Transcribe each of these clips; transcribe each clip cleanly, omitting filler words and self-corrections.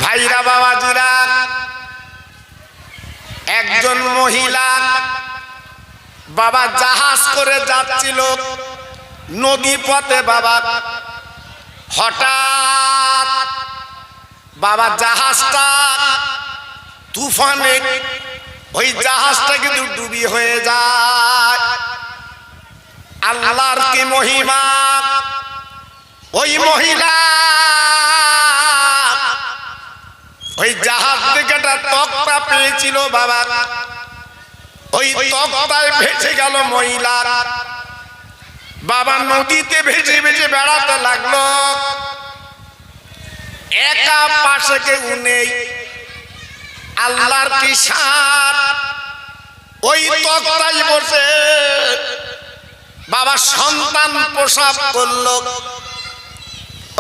ভাইরা বাবাজিরা, একজন মহিলা বাবা জাহাজ করে যাচ্ছিল নদী পথে। বাবা হঠাৎ বাবা জাহাজটা তুফানে ওই জাহাজটা কিন্তু ডুবি হয়ে যায়। আল্লাহর কি মহিমা! ওই মহিলা ওই জাহাজ থেকে একটা তক্তা পেয়েছিল বাবা, ওই তক্তায় ভেসে গেল মহিলা। বাবা নদীতে ভেসে ভেসে বেড়াতে লাগলো, একা পাশে কেউ নেই। আল্লাহর কি শান! ওই তক্তায় বসে বাবা সন্তান প্রসব করলো।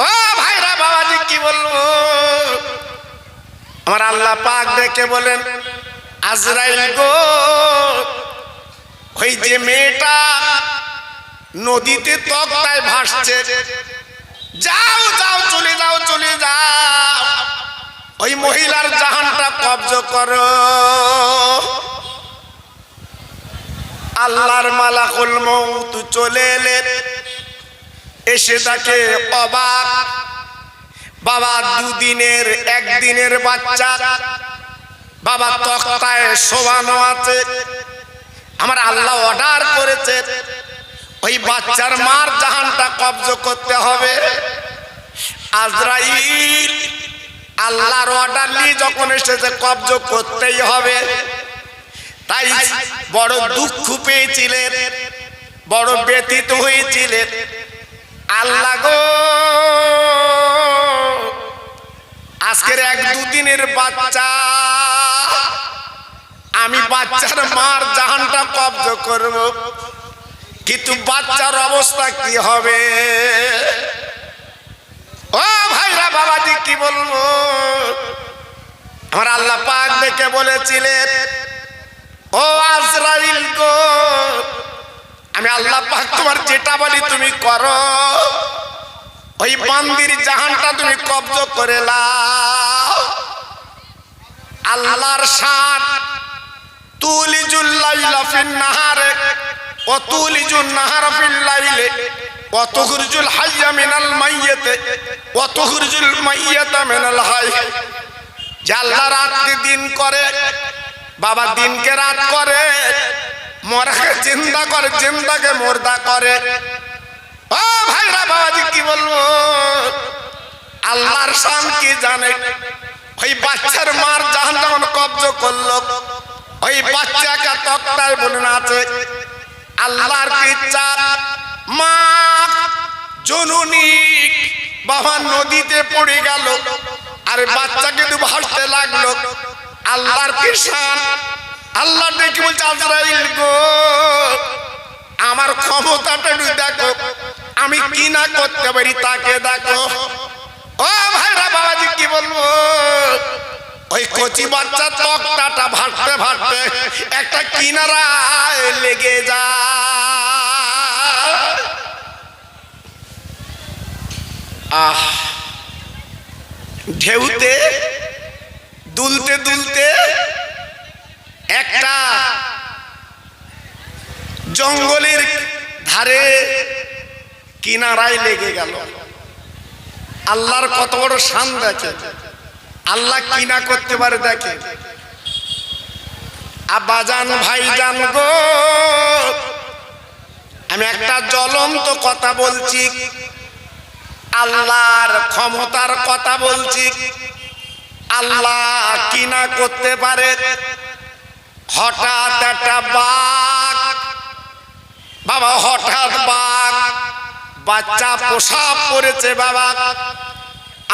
ও ভাইরা বাবাজি, কি বলবো! আমার আল্লাহ পাক দেখে বলেন, আজরাইল গো, ওই যে মেয়েটা নদীতে তক্তায় ভাসছে, যাও যাও, চলে যাও, চলে যাও, ওই মহিলার জাহানটা কব্জ করো। আল্লাহর মালাকুল মউত চলে এলেন, এসে তাকে অবাক। বাবা দুদিনের একদিনের বাচ্চা বাবা তক্তায় শোয়ানো আছে। আমার আল্লাহ অর্ডার করেছে ওই বাচ্চার মার জাহানটা কব্জ করতে হবে। আজরাইল আল্লাহর অর্ডার নিয়ে যখন এসেছে কব্জ করতেই হবে। তাই বড় দুঃখ পেয়েছিলেন, বড় ব্যথিত হয়েছিলেন। আল্লাহ গো, আজকের এক দুদিনের বাচ্চা, আমি বাচ্চার মার জাহানটা কব্জ করব, কিন্তু বাচ্চার অবস্থা কি হবে? ও ভাইরা বাবাজি, কি বলবো! আমার আল্লাহ পাক দেখে বলেছিলেন, ও আজরাইল গো, আমি আল্লাহ পাক তোমার যেটা বলি তুমি করো। ওই বান্দির জাহানটা তুমি কব্জ করে লাও। আল্লাহর শান, তুলিজুল লাইলা ফিন নাহারে ওয়া তুলিজুন নাহারা ফিল লাইলে ওয়া তুখরিজুল হাইয়া মিনাল মাইয়িতে ওয়া তুখরিজুল মাইয়িতা মিনাল হাই। যে আল্লাহ রাতকে দিন করে, বাবা দিনকে রাত করে, মরকে জিন্দা করে, জিন্দাকে মুর্দা করে। ও ভাইরা বাবাজি, কি বলবো! আল্লাহর শান কি জানে! ওই বাচ্চার মার জাহান যখন কব্জ করলো, ওই বাচ্চাকে তক্তায় বলুন আছে। আল্লাহর ইচ্ছা, মা জননী বাবা নদীতে পড়ে গেল, আর বাচ্চা কিন্তু ভাসতে লাগলো। আল্লাহর কি শান! আল্লাহ ডেকে বলছে, আজরাইল গো, আমার ক্ষমতাটা দেখো, আমি কি না করতে পারি তাকে দেখো। ও ভাইরা বাবাজি, কি বলবো! ওই কচি বাচ্চা তক্তাটা ভাসতে ভাসতে একটা কিনারায় লেগে যায়। ঢেউতে দুলতে দুলতে একটা জঙ্গলের ধারে কিনারায় লেগে গেল। আল্লাহর কত বড় শান দেখে! আল্লাহ কি না করতে পারে দেখে। আব্বাজান, ভাইজান গো, আমি একটা জ্বলন্ত কথা বলছি, আল্লাহর ক্ষমতার কথা বলছি। আল্লাহ কি না করতে পারে! হঠাৎ একটা বাঘ, বাবা হঠাৎ বাঘ বাচ্চা প্রসব করেছে। বাবা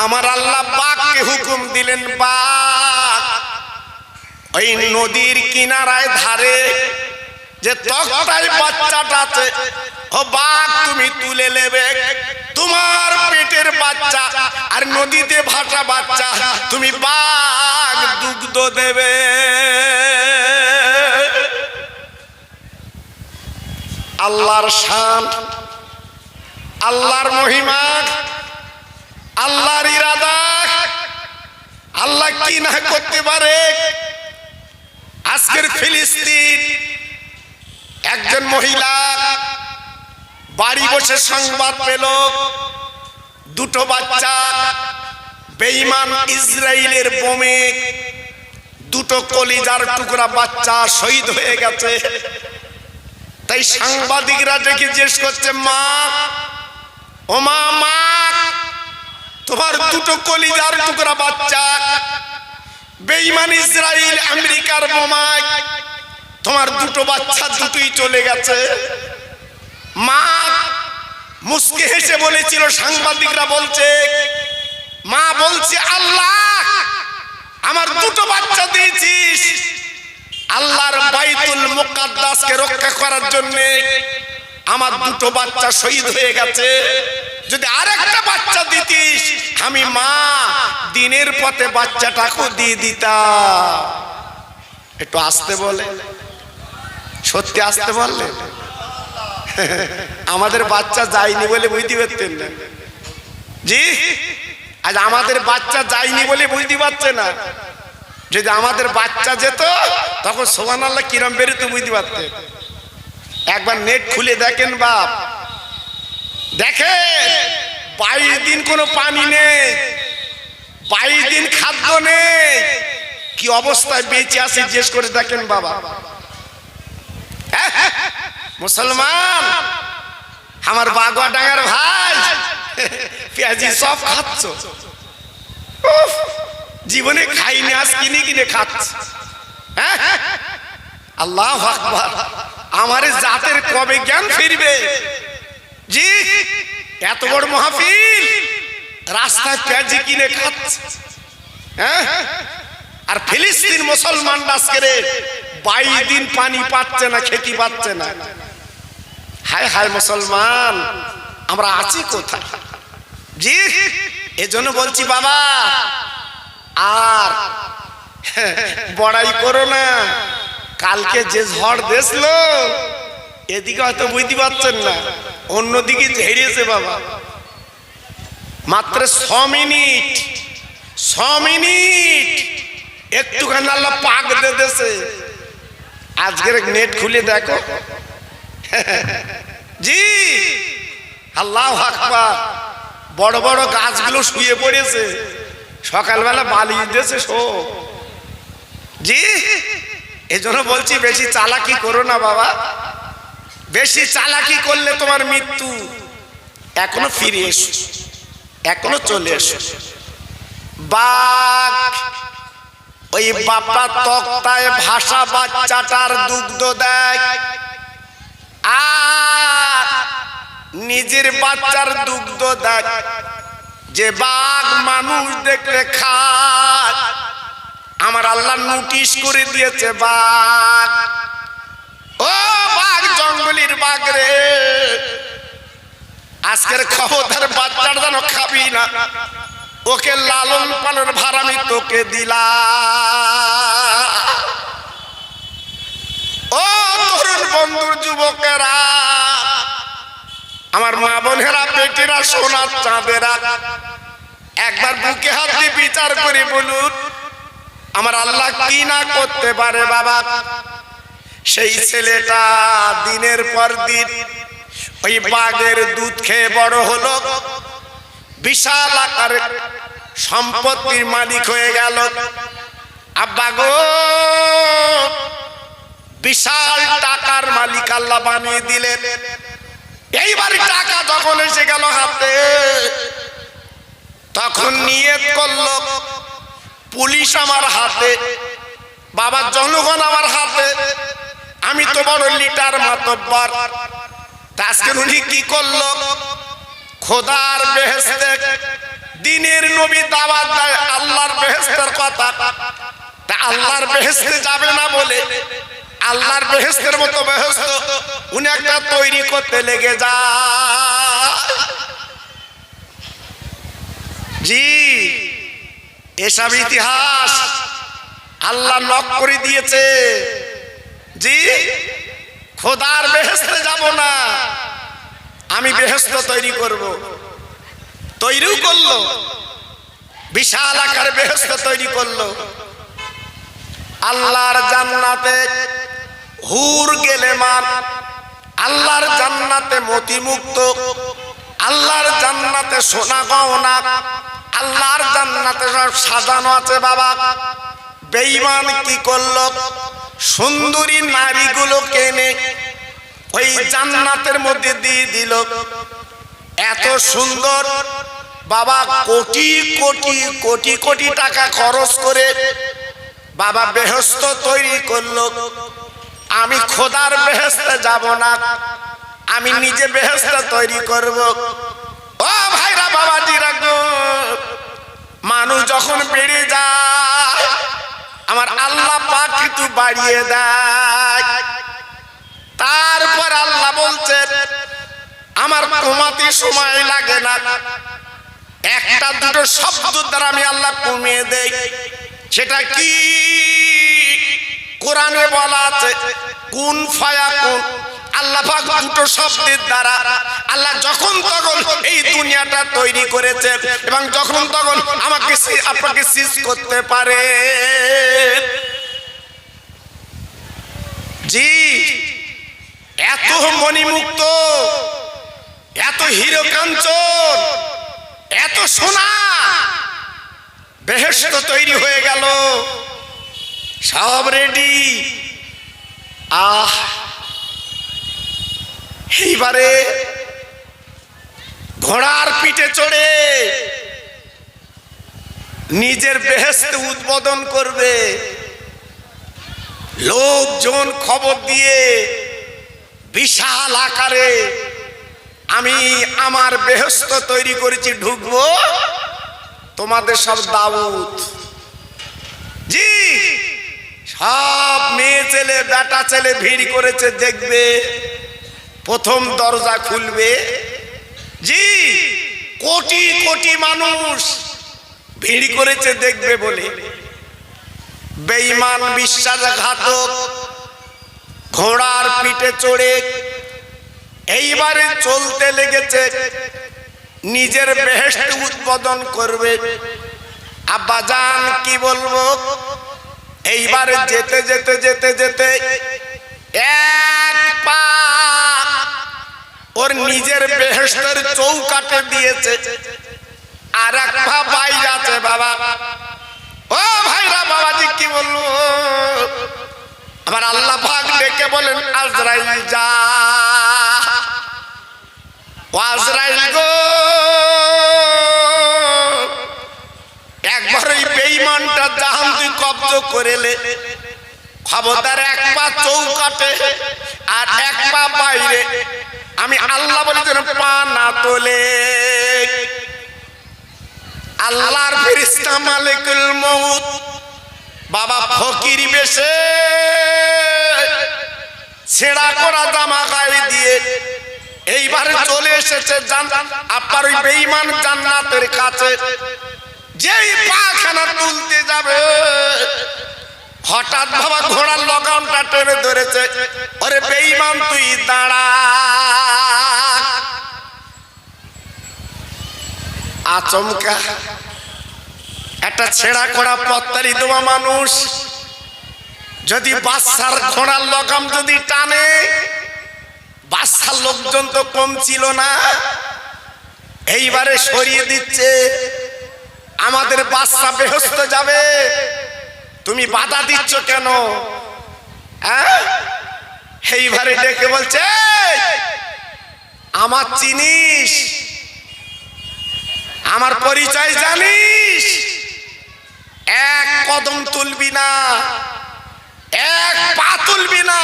আমার আল্লাহ বাঘকে হুকুম দিলেন, বাঘ ওই নদীর কিনারায় ধারে যে তক্তায় বাচ্চাটা আছে, ও বাঘ তুমি তুলে নেবে। তোমার পেটের বাচ্চা আর নদীতে ভাসা বাচ্চা, তুমি বাঘ দুগ্ধ দেবে। আল্লাহর শান, আল্লাহর মহিমা, আল্লাহর ইরাদা, কি না করতে পারে। আজকের ফিলিস্তিন একজন মহিলা বাড়ি বসে সংবাদ পেল দুটো বাচ্চা বেঈমান ইসরায়েলের বোমে দুটো কলিজার টুকরা বাচ্চা শহীদ হয়ে গেছে। তাই সাংবাদিকরা ডেকে জিজ্ঞেস করছে, মা, ও মা, মা, তোমার দুটো কলিজার টুকরা বাচ্চা বেঈমান ইসরায়েল আমেরিকার বোমায় তোমার দুটো বাচ্চা দুটোই চলে গেছে। মা মুস্কি হেসে বলেছিল, সাংবাদিকরা বলছে, মা বলছে, আল্লাহ আমার দুটো বাচ্চা দিয়েছিস আল্লাহর বাইতুল মুকাদ্দাসকে রক্ষা করার জন্য, আমার দুটো বাচ্চা শহীদ হয়ে গেছে, যদি আরেকটা বাচ্চা দিতিস আমি মা দিনের পথে বাচ্চাটাকে দিয়ে দিতাম। একটু আসতে বলে, সত্যি আসতে বললে। আমাদের বাচ্চা যায়নি বলে বুঝতে পারতেন না জি, আজ আমাদের বাচ্চা যায়নি বলে বুঝতে পারছে না। যদি আমাদের বাচ্চা যেত তখন সুবহানাল্লাহ কিরম বেরোতো বুঝতে পারতেন। একবার নেট খুলে দেখেন বাপ, দেখে 22 দিন কোনো পানি নেই, 22 দিন খাদ্য নেই, কি অবস্থায় বেঁচে আছে জিজ্ঞেস করে দেখেন বাবা। মুসলমান আমার বাগুয়া ডাঙ্গার ভাই, পেঁয়াজি সব খাচ্ছ, জীবনে খাইনি, আজ কিনে কিনে খাচ্ছ। আল্লাহু আকবার, আমার জাতের কবে জ্ঞান ফিরবে জি। এত বড় মাহফিল, রাস্তায় পেঁয়াজি কিনে খাচ্ছে। আর ফিলিস্তিন মুসলমান আজকে 22 দিন পানি পাচ্ছে না, খেতে পাচ্ছে না। হায় হায় মুসলমান, আমরা আছি কোথায় জি। এজন্য বলছি বাবা, আর বড়াই করো না। কালকে যে ঝড় দেখলো, এদিকে হয়তো বুঝতে পারছেন না, অন্যদিকে ঝেড়েছে বাবা। মাত্র 6 মিনিট একটুখানি আল্লাহ পাক দিয়ে দিয়েছে। আজকের নেট খুলে দেখো জি, আল্লাহু আকবার, বড় বড় গাছগুলো শুয়ে পড়েছে, সকালবেলা বালি দিয়েছে সব জি। এজন্য বলছি বেশি চালাকি করো না বাবা, বেশি চালাকি করলে তোমার মৃত্যু। এখনো ফিরে এসো, এখনো চলে এসো। বাঘ ওই বাপা তক্তায় ভাষা বাচ্চাটার দুগ্ধ দেয়, আর নিজের বাচ্চার দুগ্ধ দেয়। যে বাঘ মানুষ দেখলে খায়, আমার আল্লাহ নোটিশ করে দিয়েছে, বাঘ, ও বাঘ, জঙ্গলের বাঘ রে, আজকের খবরদার বাচ্চার যেন খাবি না, ওকে লালন পালন ভার আমি তোকে দিলাম। ও তরুণ বন্ধুর যুবকেরা, আমার মা বোনেরা, বেটিরা, সোনার চাঁদেরা, একবার বুকে হাত দিয়ে বিচার করে বলুন, আমার আল্লাহ কি না করতে পারে বাবা। সেই ছেলেটা দিনের পর দিন ওই বাঘের দুধ খেয়ে বড় হলো, বিশাল আকারের সম্পত্তির মালিক হয়ে গেল। আব্বা গো, বিশাল টাকার মালিক আল্লাহ বানিয়ে দিলেন। এইবার টাকা যখন এসে গেল হাতে, তখন নিয়ত করলো, পুলিশ আমার হাতে, বাবা জনগণ আমার হাতে, আমি তো বড় লিটার মাতব্বর। আজকে উনি কি করলো, খোদার বেহেশতে দিনের নবী দাওয়াত দেয় আল্লাহর বেহেশতের কথা, তা আল্লাহর বেহেশতে যাবে না বলে আল্লাহর বেহেশতের মতো বেহেশত উনি একটা তৈরি করতে লেগে যায় জি। এসব ইতিহাস আল্লাহ লক করে দিয়েছে জি। খোদার বেহেশতে যাব না, আমি বেহেশত তৈরি করব। তৈরিও করলো, বিশাল আকারে বেহেশত তৈরি করলো। আল্লাহর জান্নাতে হুর গেলেমান, আল্লাহর জান্নাতে মতিমুক্ত, আল্লাহর জান্নাতে সোনা গহনা, আল্লাহর জান্নাতে সব সাজানো আছে। বাবা বেঈমান কি করলো? সুন্দরী নারীগুলো কেনে ওই জান্নাতের মধ্যে দিয়ে দিল। এত সুন্দর বাবা, কোটি কোটি কোটি কোটি টাকা খরচ করে বাবা বেহেশত তৈরি করলো। আমি খোদার বেহেশতে যাব না, আমি নিজে বেহেশত তৈরি করব। ও ভাইরা বাবাজিরা গো, মানুষ যখন বেড়ে যায় আমার আল্লাহ পাক একটু বাড়িয়ে দেয়। তারপর আল্লাহ বলছেন আমার কমাতে সময় লাগে না, একটা দুটো শব্দ দ্বারা আমি আল্লাহ কমিয়ে দেই। সেটা কি? কোরআনে বলা আছে কুন ফায়াকুন। আল্লাহ পাক দুটো শব্দের দ্বারা আল্লাহ যখন তখন এই দুনিয়াটা তৈরি করেছে এবং যখন তখন আমাকে আপনাকে সিজ করতে পারে। জি, এত মণিমুক্ত, এত হীরো কাঞ্চন, এত সোনা বেহেশত তৈরি হয়ে গেল, সব রেডি। এইবারে ঘোড়ার পিঠে চড়ে নিজের বেহেশত উদ্বোধন করবে। লোকজন খবর দিয়ে বিশাল আকারে আমি আমার বেহেশত তৈরি করেছি, ঢুকবো, তোমাদের সব দাওয়াত। জি, সব মেয়ে ছেলে বেটা ছেলে ভিড় করেছে, দেখবে প্রথম দরজা খুলবে। জি, কোটি কোটি মানুষ ভিড় করেছে দেখবে বলে। বেঈমান বিশ্বাসঘাতক ঘোড়ার পিঠে চড়ে এইবারে চলতে লেগেছে, নিজের বেহেশত উদ্বোধন করবে। আব্বাজান কি বলবো, এইবারে যেতে যেতে যেতে যেতে এক পা ওর নিজের বেহেশতের চৌকাঠে দিয়েছে, আর এক পা বাইরে আছে। বাবা ও ভাইরা বাবাজি কি বলবো, আমার আল্লাহ পাক ডেকে বলেন আজরাইল যা। আজরাইল গো, একবার ওই বেঈমানটা জাহান তুই কব্জ করেলে, খবরদার এক পা চৌকাঠে আর এক পা বাইরে। আমি আল্লাহ বলে যেন পা না তোলে। আল্লাহর ফেরেশতা মালিকুল মউত বাবা ফকির বেশে ছেঁড়া করা জামা গায়ে দিয়ে এইবারে চলে এসেছে আপনার ওই বেঈমান জান্নাতের কাছে। যেই পাখানা তুলতে যাবে হঠাৎ বাবা ঘোড়ার লগামটা টেনে ধরেছে। ওরে বেঈমান তুই দাঁড়া। আচমকা একটা ছেঁড়া করা পত্তারি দেওয়া মানুষ যদি বাচ্চার ঘোড়ার লগাম যদি টানে, বাচ্চার লোকজন তো কম ছিল না, এইবারে সরিয়ে দিচ্ছে। আমাদের বাচ্চা বেহেশতে যাবে, তুমি বাধা দিচ্ছ কেন? এইবারে ডেকে বলছে আমার চিনিস, আমার পরিচয় জানিস, এক কদম তুলবি না, এক পা তুলবি না,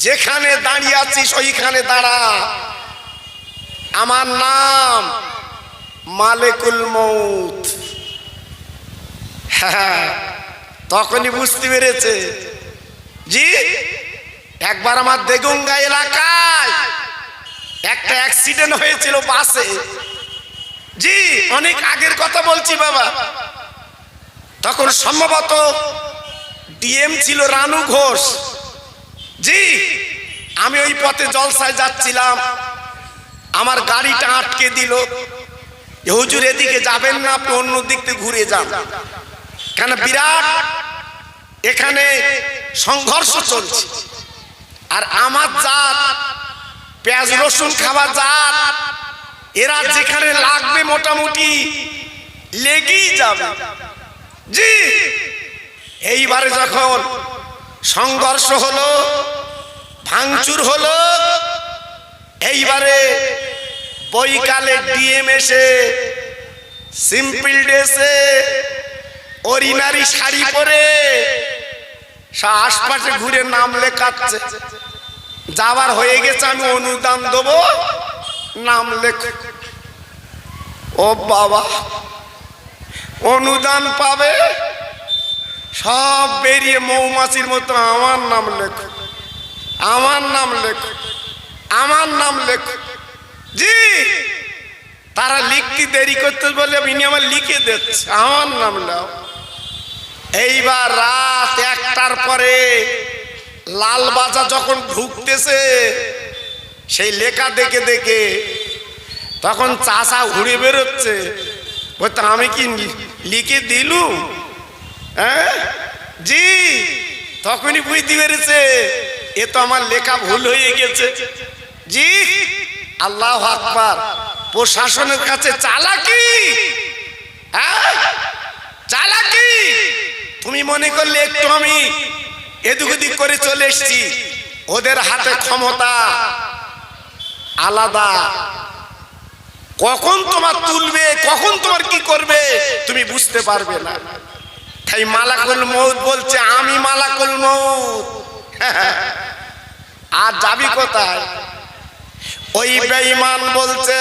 যেখানে দাঁড়িয়ে আছিস ওইখানে দাঁড়া। আমার নাম মালিকুল মউত। তখনই বুঝতে পেরেছে। জি, একবার আমার দেগঙ্গা এলাকায় একটা অ্যাক্সিডেন্ট হয়েছিল বাসে। জি, অনেক আগের কথা বলছি বাবা। তখন সম্ভবত ডিএম ছিল রানু ঘোষ। জি, আমি ওই পথে জলসায় যাচ্ছিলাম, আমার গাড়িটা আটকে দিল। হুজুর এদিকে যাবেন না, আপনি অন্য দিক থেকে ঘুরে যান, কেন বিরাট এখানে সংঘর্ষ চলছে। আর আমার জাত পেঁয়াজ রসুন খাওয়া জাত, এরা যেখানে লাগবে মোটামুটি লেগেই যাবে। জি, এইবারে যখন সংঘর্ষ হলো, ভাঙচুর হলো, এইবারে বৈকালে ডিএম এসে সিম্পল ড্রেসে অরিনারি শাড়ি পরে আশপাশে ঘুরে নাম লেখাচ্ছে। যাবার হয়ে গেছে, আমি অনুদান দেবো, নাম লেখ। ও বাবা, অনুদান পাবে, সব বেরিয়ে মৌমাছির মতো আমার নাম লেখ, আমার নাম লেখ, আমার নাম লেখ। জি, তারা লিখতে দেরি করতে বলে ইনি আমার লিখে দিচ্ছে, আমার নাম লেখ। এইবার রাত 1টার পরে লালবাজার যখন ঢুকতেছে, সেই লেখা দেখে দেখে তখন চাষা ঘুরে বেরোচ্ছে, বলতে আমি কি লিখে দিলুম? হ্যাঁ জি, তখনই বুঝতে পেরেছে এ তো আমার লেখা ভুল হয়ে গেছে। জি, আল্লাহু আকবার। প্রশাসনের কাছে চালাকি, হ্যাঁ চালাকি। তুমি মনে করলে একটু আমি এদিক ওদিক করে চলে এসছি, ওদের হাতে ক্ষমতা আলাদা। কখন তোমার তুলবে, কখন তোমার কি করবে তুমি বুঝতে পারবে না। তাই মালাকুল মউত বলছে আমি মালাকুল মউত। আর যাবি কোথায়? ওই বেঈমান বলছে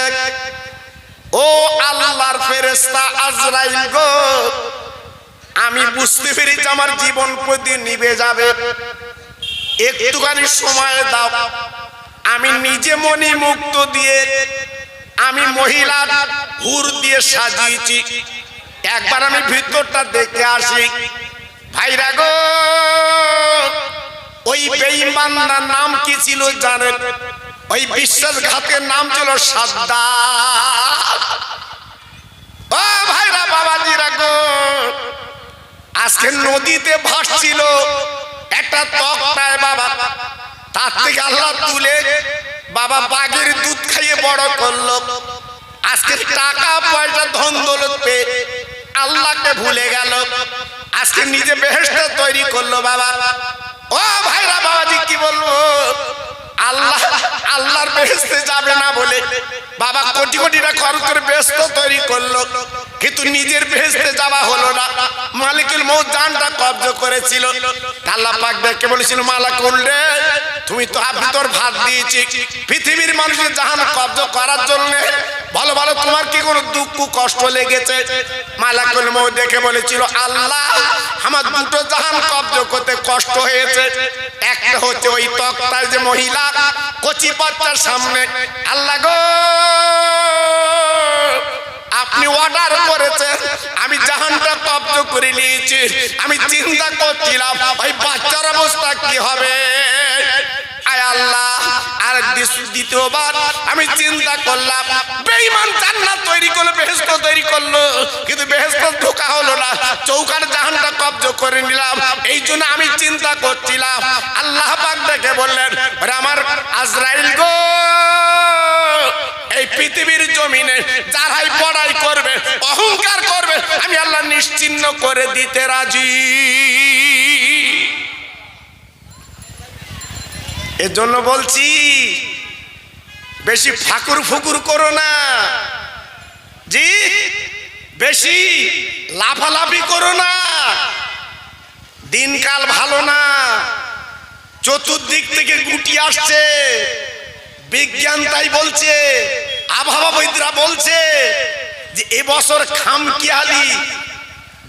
ও আল্লাহর ফেরেশতা আজরাইল গো, আমি বুঝতে পেরেছি আমার জীবন প্রতি নিভে যাবে, একটুখানি সময় দাও। আমি নিজে মনি মুক্ত দিয়ে আমি মহিলার হুর দিয়ে সাজিয়েছি, একবার আমি ভিতরটা দেখে আসি। ভাইরা গো, ওই বেঈমানটার নাম কি ছিল জানেন? ওই বিশ্বাসঘাতের নাম ছিল সাদ্দাত। ও ভাইরা বাবাজিরা গো, আজকে নদীতে ভাসছিল একটা তক্তায় বাবা, তার থেকে আল্লাহ তুলে বাবা বাঘের দুধ খাইয়ে বড় করলো। আজকে টাকা পয়সা ধন দৌলত পেয়ে আল্লাহকে ভুলে গেল, আজকে নিজে বেহেশত তৈরি করলো বাবা। ও ভাইরা বাবাজি কি বলবো, আল্লাহ আল্লাহর বেহেশতে যাবে না বলে বাবা কোটি কোটি টাকা খরচ করে বেহেশত তৈরি করলো, কিন্তু নিজের বেহেশতে যাওয়া হলো না। মালিকুল মউত জানটা কব্জ করেছিল। আল্লাহ পাক ডেকে বলেছিল মালাকুল রে, তুমি তো ভিতর ভাত দিয়েছি পৃথিবীর মানুষের জাহান কব্জ করার জন্য, ভালো ভালো তোমার কি কোনো দুঃখ কষ্ট লেগেছে? মালাকুল মউত দেখে বলেছিল আল্লাহ আমার দুটো জাহান কব্জ করতে কষ্ট হয়েছে। একটা হচ্ছে ওই তক্তার যে মহিলা কচি বাচ্চার সামনে, আল্লাহ গো আপনি অর্ডার করেছেন, আমি জাহানটা কব্জ করে নিয়েছি। আমি চিন্তা করছিলাম ওই বাচ্চার অবস্থা কি হবে। আয় আল্লাহ, আর দ্বিতীয়বার আমি চিন্তা করলাম বেঈমান জান্নাত তৈরি করলো, বেহেশত তৈরি করলো, কিন্তু বেহেশত ঢোকা হলো না, চৌকার জাহানটা কব্জ করে নিলাম। এই জন্য আমি চিন্তা করছিলাম। আল্লাহ পাক ডেকে বললেন আমার আজরাইল গো, এই পৃথিবীর জমিনে যারাই বড়াই করবে, অহংকার করবে, আমি আল্লাহ নিশ্চিহ্ন করে দিতে রাজি। এর জন্য বলছি বেশি ফাকুর ফুকুর করো না। জি, বেশি লাফালাফি করো না, দিনকাল ভালো না, চতুর্দিক থেকে গুটি আসছে। বিজ্ঞান তাই বলছে, আবহাওয়াবিদরা বলছে যে এবছর খামখেয়ালি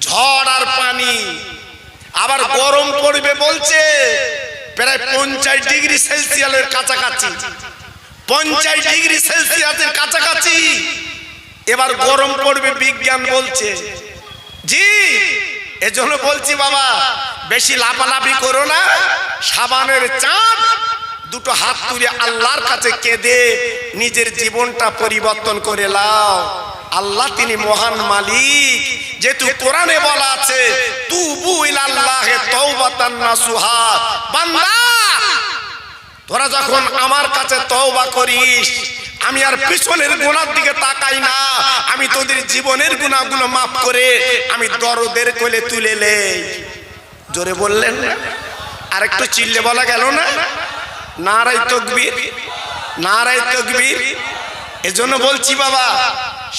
ঝড় আর পানি, আবার গরম পড়বে বলছে প্রায় 50 ডিগ্রি সেলসিয়াসের কাছাকাছি, 50 ডিগ্রি সেলসিয়াসের কাছাকাছি এবার গরম পড়বে বিজ্ঞান বলছে। জি, এজন্য বলছি বাবা বেশি লাফালাফি করো না, সাবানের চাঁদ দুটো হাত তুলে আল্লাহর কাছে কেঁদে নিজের জীবনটা পরিবর্তন করে নাও। আল্লাহ তিনি মহান মালিক। যেহেতু কোরআনে বলা আছে তুবু ইলাল্লাহি তাওবাতান নাসুহা, বান্দা তোরা যখন আমার কাছে তওবা করিস আমি আর পিছনের গুনার দিকে তাকাই না, আমি তোদের জীবনের গুনাহগুলো মাফ করে আমি দরদের কোলে তুলে নেই। জোরে বললেন না? আর একটু চিল্লে বলা গেল না? নারায়ে তাকবীর, নারায়ে তাকবীর। এজন্য বলছি বাবা,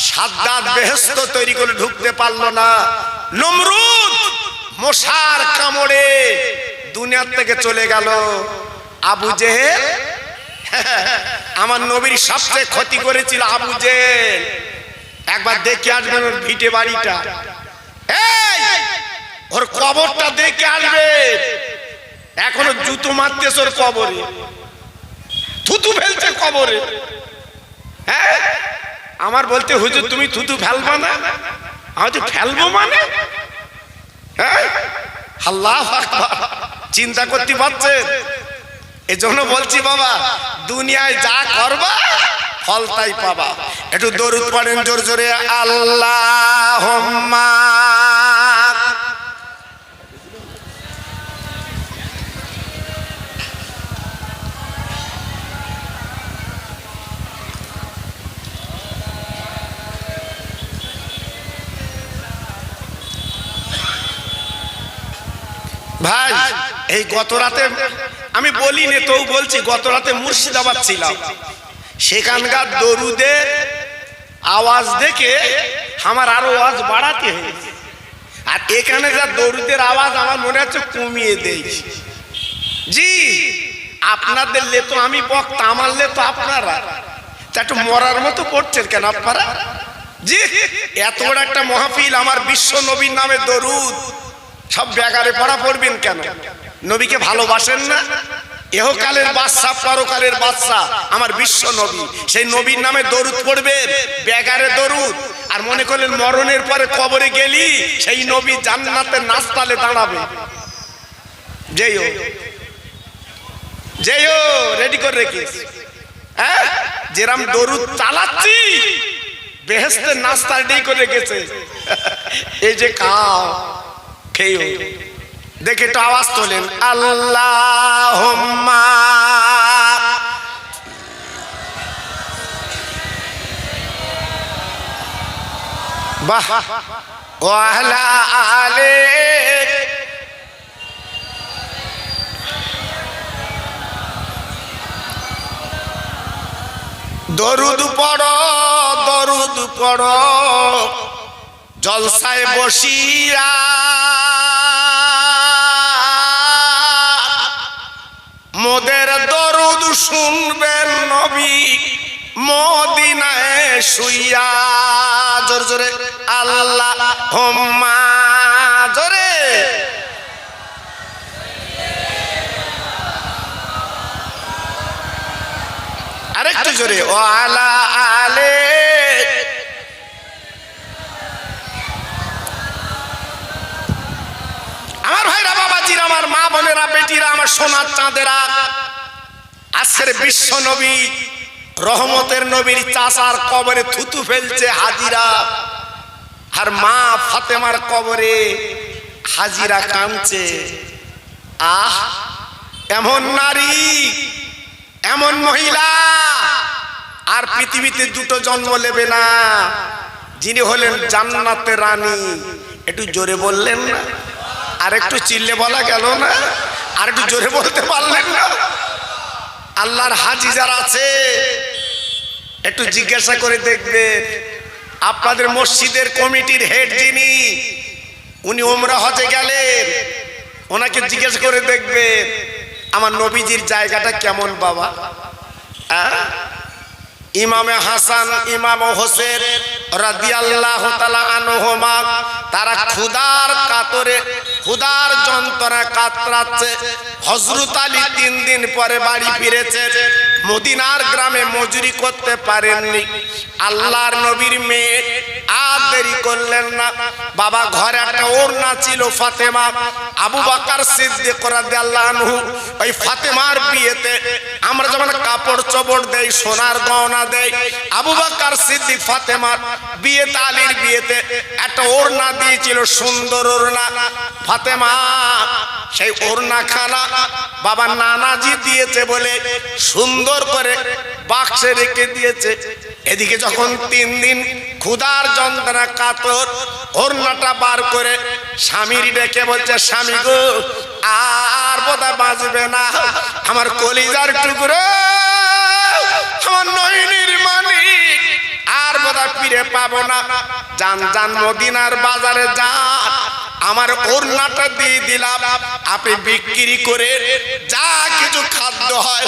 সাদ্দাত বেহেশত তৈরি করে ঢুকতে পারলো না, নমরুদ মশার কামড়ে দুনিয়া থেকে চলে গেল। আবু জেহেল আমার নবীর সবচেয়ে ক্ষতি করেছিল আবু জেহেল। একবার দেখে আসবেন ওর ভিটে বাড়িটা, এই ওর কবরটা দেখে আসবে। এখনো জুতো মারতেছে ওর কবরে, থুতু ফেলছে কবরে। হ্যাঁ, আমার বলতে হুজুর তুমি থুতু ফেলবা না? আমি তো ফেলবো মানে? হ্যাঁ, আল্লাহু আকবার। চিন্তা করতে পারছেন? এজন্য বলছি বাবা, দুনিয়ায় যা করবা ফল তাই পাবা। একটু দরুদ পড়েন জোর জোরে, আল্লাহুম্মা। ভাই এই গত রাতে আমি বলিনি তো বলছি, গত রাতে মুর্শিদাবাদ ছিলাম, সেখানকার দরুদের আওয়াজ দেখে আমার আরো আওয়াজ বাড়াতে হয়েছে। আর এখানে যা দরুদের আওয়াজ আমার মনে হচ্ছে কমিয়ে দেই। জি, আপনাদের লে তো আমি বক্তা, আমার লে তো আপনারা, একটু মরার মতো করছেন কেন আপনারা? জি, এত বড় একটা মাহফিল, আমার বিশ্ব নবীর নামে দরুদ, সব ব্যাগারে পড়া পড়বেন কেন? নবীকে ভালোবাসেন না? ইহকালের বাদশা পরকালের বাদশা আমার বিশ্ব নবী, সেই নবীর নামে দরুদ পড়বেন, ব্যাগারে দরুদ। আর মনে করলেন মরণের পরে কবরে গেলি সেই নবী জান্নাতে নাস্তালে দাঁড়াবে। যেও যেও রেডি করে রেখিস। হ্যাঁ, যেরাম দরুদ চালাচ্ছি বেহেশতের নাস্তা রেডি করে রেখেছে। এই যে খাও খেয়েও, দেখে একটু আওয়াজ তোলেন, আল্লাহুম্মা। বাহ, ওয়া আলা আলি। দরুদ পড়ো, দরুদ পড়ো জলসায় বসিয়া, মোদের দরুদ শুনবেন নবী মদিনায় শুইয়া। জোরে জোরে আল্লাহুম্মা, জোরে। আরেকটু জোরে, ওয়া আলা আলি। আমার ভাইরা, বাবাজিরা, আমার মা বোনেরা, বেটিরা, আমার সোনার চাঁদেরা, আজকের বিশ্ব নবী রহমতের নবীর চাচার কবরে থুতু ফেলছে হাজিরা, আর মা ফাতেমার কবরে হাজিরা কাঁদছে। আহ, এমন নারী, এমন মহিলা আর পৃথিবীতে দুটো জন্ম নেবে না, যিনি হলেন জান্নাতের রানী। একটু জোরে বললেন না? আর একটু চিল্লে বলা গেল না? আর একটু জোরে বলতে পারলেন না? আল্লাহর হাজি যারা আছে একটু জিজ্ঞাসা করে দেখবেন, আপনাদের মসজিদের কমিটির হেড যিনি, উনি উমরা হজে গেলেন, ওনাকে জিজ্ঞাসা করে দেখবেন আমার নবীজির জায়গাটা কেমন বাবা। ইমামে হাসান, ইমাম হোসেন রাদিয়াল্লাহু তাআলা আনহুমা, তারা ক্ষুধার কাতরে, ক্ষুধার যন্ত্রণা কাতরাচ্ছে। হযরত আলী 3 দিন পরে বাড়ি ফিরেছে, মদিনার গ্রামে মজুরি করতে পারেননি। আল্লাহর নবীর মেয়ে দেরি করলেন না। বাবা ঘরে একটা ওড়না ছিল ফাতেমা, আবু বকর সিদ্দিক রাদিয়াল্লাহু আনহু ওই ফাতেমার বিয়েতে আমরা যখন কাপড় চোপড় দেই, সোনার গয়না দেই, আবু বকর সিদ্দিক ফাতেমার বিয়েতে, আলীর বিয়েতে একটা ওড়না দিয়েছিল, সুন্দর ওড়না। ফাতেমা সেই ওড়না খানা বাবা নানাজি দিয়েছে বলে সুন্দর করে বাক্সে রেখে দিয়েছে। এদিকে যখন 3 দিন ক্ষুধার যন্ত্রণা কাতর, ওড়নাটা বার করে স্বামীর ডেকে বলছে, স্বামী গো আর বোধহয় বাঁচবে না, আমার কলিজার টুকরো, আমার নয়নের মানিক, আর বোধহয় ফিরে পাবো না। যান যান মদিনার বাজারে যান, আমার ওড়নাটা দিয়ে দিলাম, আপনি বিক্রি করে যা কিছু খাদ্য হয়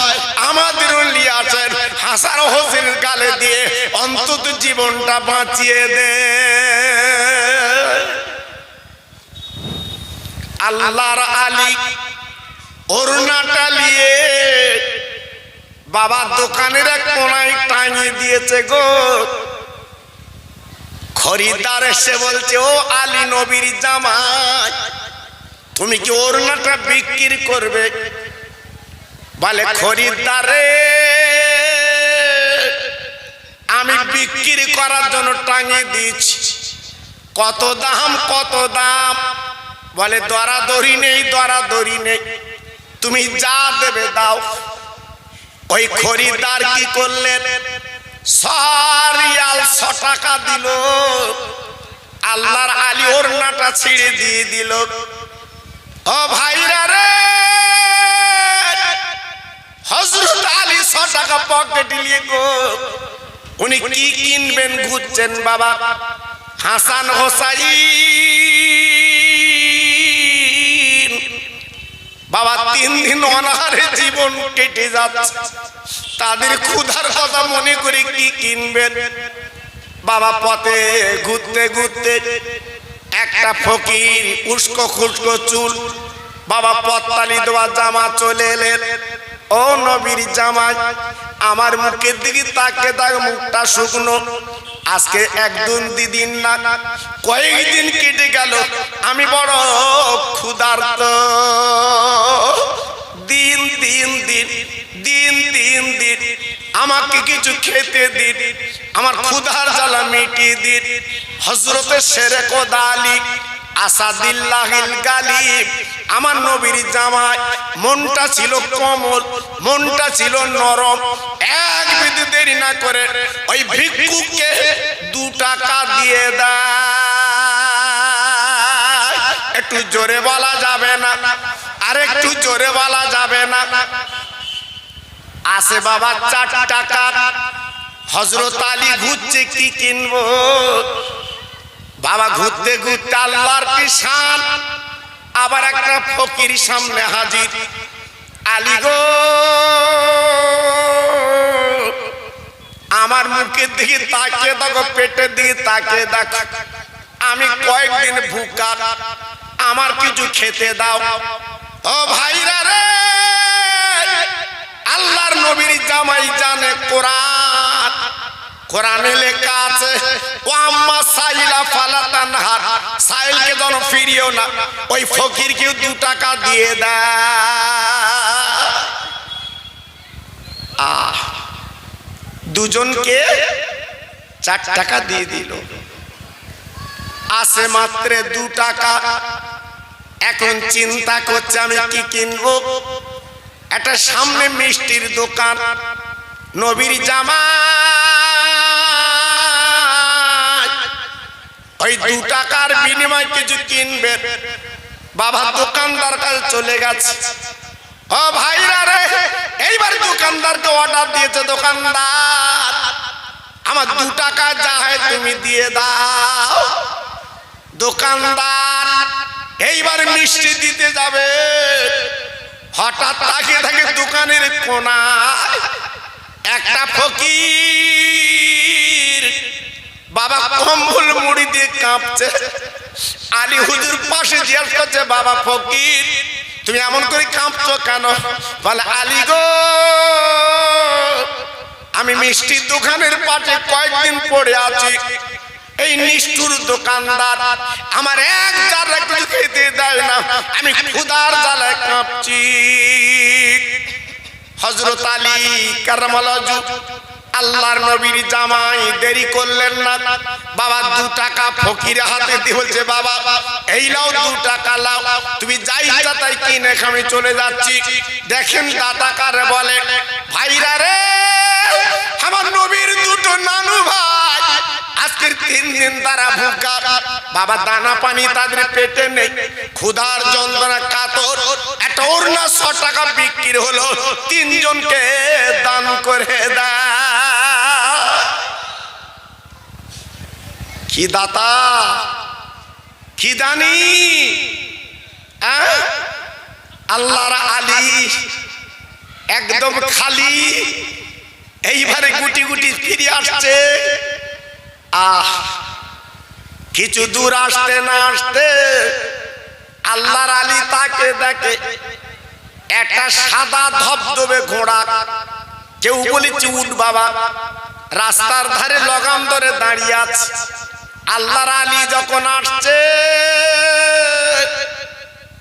আমাদেরও নিয়ে আসেন, হাসান হোসেন গালে দিয়ে অন্তত জীবনটা বাঁচিয়ে দে। আল্লাহর আলী ওড়নাটা নিয়ে বাবা দোকানের এক কোনায় টাঙিয়ে দিয়েছে গো। খরিদ্দার এসে বলছে, ও আলী নবীর জামাই, তুমি কি ওড়নাটা বিক্রি করবে? বলে, খরিদ্দারে আমি বিক্রি করার জন্য টাঙিয়ে দিচ্ছি। কত দাম, কত দাম? বলে, দরাদরি নেই, দরাদরি নেই, তুমি যা দেবে দাও। ওই খরিদ্দার কি করলেন, 100 রিয়াল 100 টাকা দিল। আল্লাহর আলী ওড়নাটা ছিঁড়ে দিয়ে দিল। ও ভাইরা রে, হযরত আলী 100 টাকা পকেটে নিয়ে গো, উনি কি কিনবেন ঘুরছেন বাবা। হাসান হোসাইন বাবা 3 দিন অনাহারে জীবন কেটে যাচ্ছে, তাদের ক্ষুধার কথা মনে করে কি কিনবেন বাবা। পথে ঘুরতে ঘুরতে একটা ফকির, উস্কো খুস্কো চুল, বাবা পত্তালি দেওয়া জামা চলে এলেন। ও নবীর জামাই, আমার মুখের দিকে তাকে তাকে মুখটা শুকনো, আজকে 1 দিন না কয়েকদিন কেটে গেল, আমি বড় ক্ষুধার্ত, দিন দিন দিন দিন দিন দিন আমাকে কিছু খেতে দিন, আমার ক্ষুধার জ্বালা মিটিয়ে দিন। হযরতে শেরে খোদা আলী আসাদুল্লাহিল গালিব, আমার নবীর জামাই, মনটা ছিল কোমল, মনটা ছিল নরম। এক বিন্দু দেরি না করে ওই ভিক্ষুককে 2 টাকা দিয়ে দেয়। একটু জোরে বলা যাবে না, আর একটু জোরে বলা যাবে না। আসে বাবা 4 টাকা। হযরত আলী ঘুরছে কি কিনবো বাবা। ঘুরতে ঘুরতে আল্লাহর কি শান, আবার একটা ফকির সামনে হাজির। আলী গো, আমার মুখের দিকে তাকিয়ে দেখো, পেটের দিকে তাকিয়ে দেখো, আমি কয়েকদিন ভুকা, আমার কিছু খেতে দাও। ও ভাইরা রে, আল্লাহর নবীর জামাই জানে কোরআন, কোরআনে লেখা আছে, ও আম্মা সাইলা ফালা তানহার, সাইলকে যেন ফিরিও না, ওই ফকিরকে 2 টাকা দিয়ে দেয়। দুজনকে 4 টাকা দিয়ে দিল। আসে মাত্র 2 টাকা। এখন চিন্তা করছে আমি কি কিনবো। একটা সামনে মিষ্টির দোকান, নবীর জামাই ওই 2 টাকার বিনিময়ে কিছু কিনবে বাবা। দোকানদার কাছে চলে গেছে। ও ভাইরা রে, এইবার দোকানদারকে অর্ডার দিয়েছে, দোকানদার আমার 2 টাকা যা হয় তুমি দিয়ে দাও। দোকানদার এইবার মিষ্টি দিতে যাবে, হঠাৎ তাকিয়ে থাকে দোকানের কোনায় একটা ফকির বাবা কম্বল মুড়ি দিয়ে কাঁপছে। আলী হুজুর পাশে জিজ্ঞেস করছে, বাবা ফকির তুমি এমন করে কাঁপছো কেন? বলে, আলী গো, আমি মিষ্টির দোকানের পাশে কয়েকদিন পড়ে আছি, এই নিষ্ঠুর দোকানদার আমার এক জায়গা কিছু খেতে দেয় না, আমি ক্ষুধার জ্বালায় কাঁপছি। হযরত আলী কারামাল্লাহু ওয়াজহু আল্লাহর নবীর জামাই দেরি করলেন না, বাবা 2 টাকা ফকির হাতে দিয়ে বলছে, বাবা এই নাও 2 টাকা লাও, তুমি যাই ইচ্ছা তাই কিনে আমি চলে যাচ্ছি। দেখেন দাদা কারে বলে, ভাইরা রে, আমার নবীর 2টো নানু ভাই আজকের 3 দিন তারা ভুকা, বাবা দানা পানি তাদের পেটে নেই, ক্ষুধার যন্ত্রণা কাতর, একটা ওড়না 100 টাকা বিক্রি হলো, 3 জনকে দান করে দেয়। কি দাতা, কি দানি, আল্লাহর আলী একদম খালি, এইবারে গুটি গুটি ফিরে আসছে। কিছু দূর আসতে না আসতে আল্লাহর আলী তাকে দেখে একটা সাদা ধবধবে ঘোড়া, কেউ বলেছে উট বাবা, রাস্তার ধারে লগাম ধরে দাঁড়িয়ে আছে। আল্লাহর আলী যখন আসছে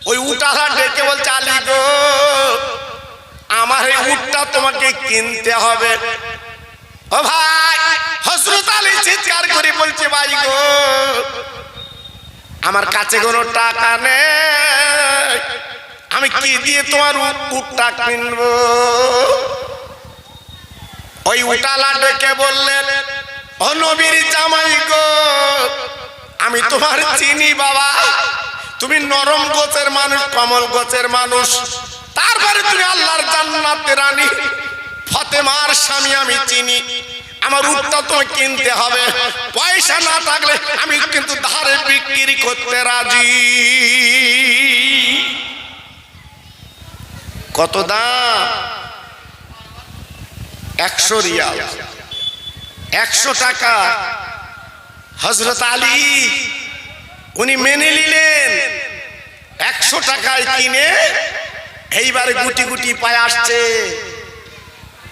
ওই উটওয়ালা ডেকে বলছে, আলী গো, আমার এই উটটা তোমাকে কিনতে হবে। ও ভাই, হযরত আলী চিৎকার করে বলছে, ভাই গো, আমার কাছে কোনো টাকা নেই, আমি কি দিয়ে তোমার উটটা কিনবো? ওই উটওয়ালা ডেকে বললেন, ও নবীর জামাই গো, আমি তোমার চিনি বাবা, তুমি নরম গোছের মানুষ, কমল গোছের মানুষ, তারপরে তুমি আল্লাহর জান্নাতের রানী ফাতেমার স্বামী, আমি চিনি, আমার উটটা তো কিনতে হবে, পয়সা না থাকলে আমি কিন্তু ধারে বিক্রি করতে রাজি। কত দাম? 100 রিয়াল, 100 টাকা। হযরত আলী উনি মেনে নিলেন, 100 টাকায় কিনে এইবারে গুটি গুটি পায়ে আসছে,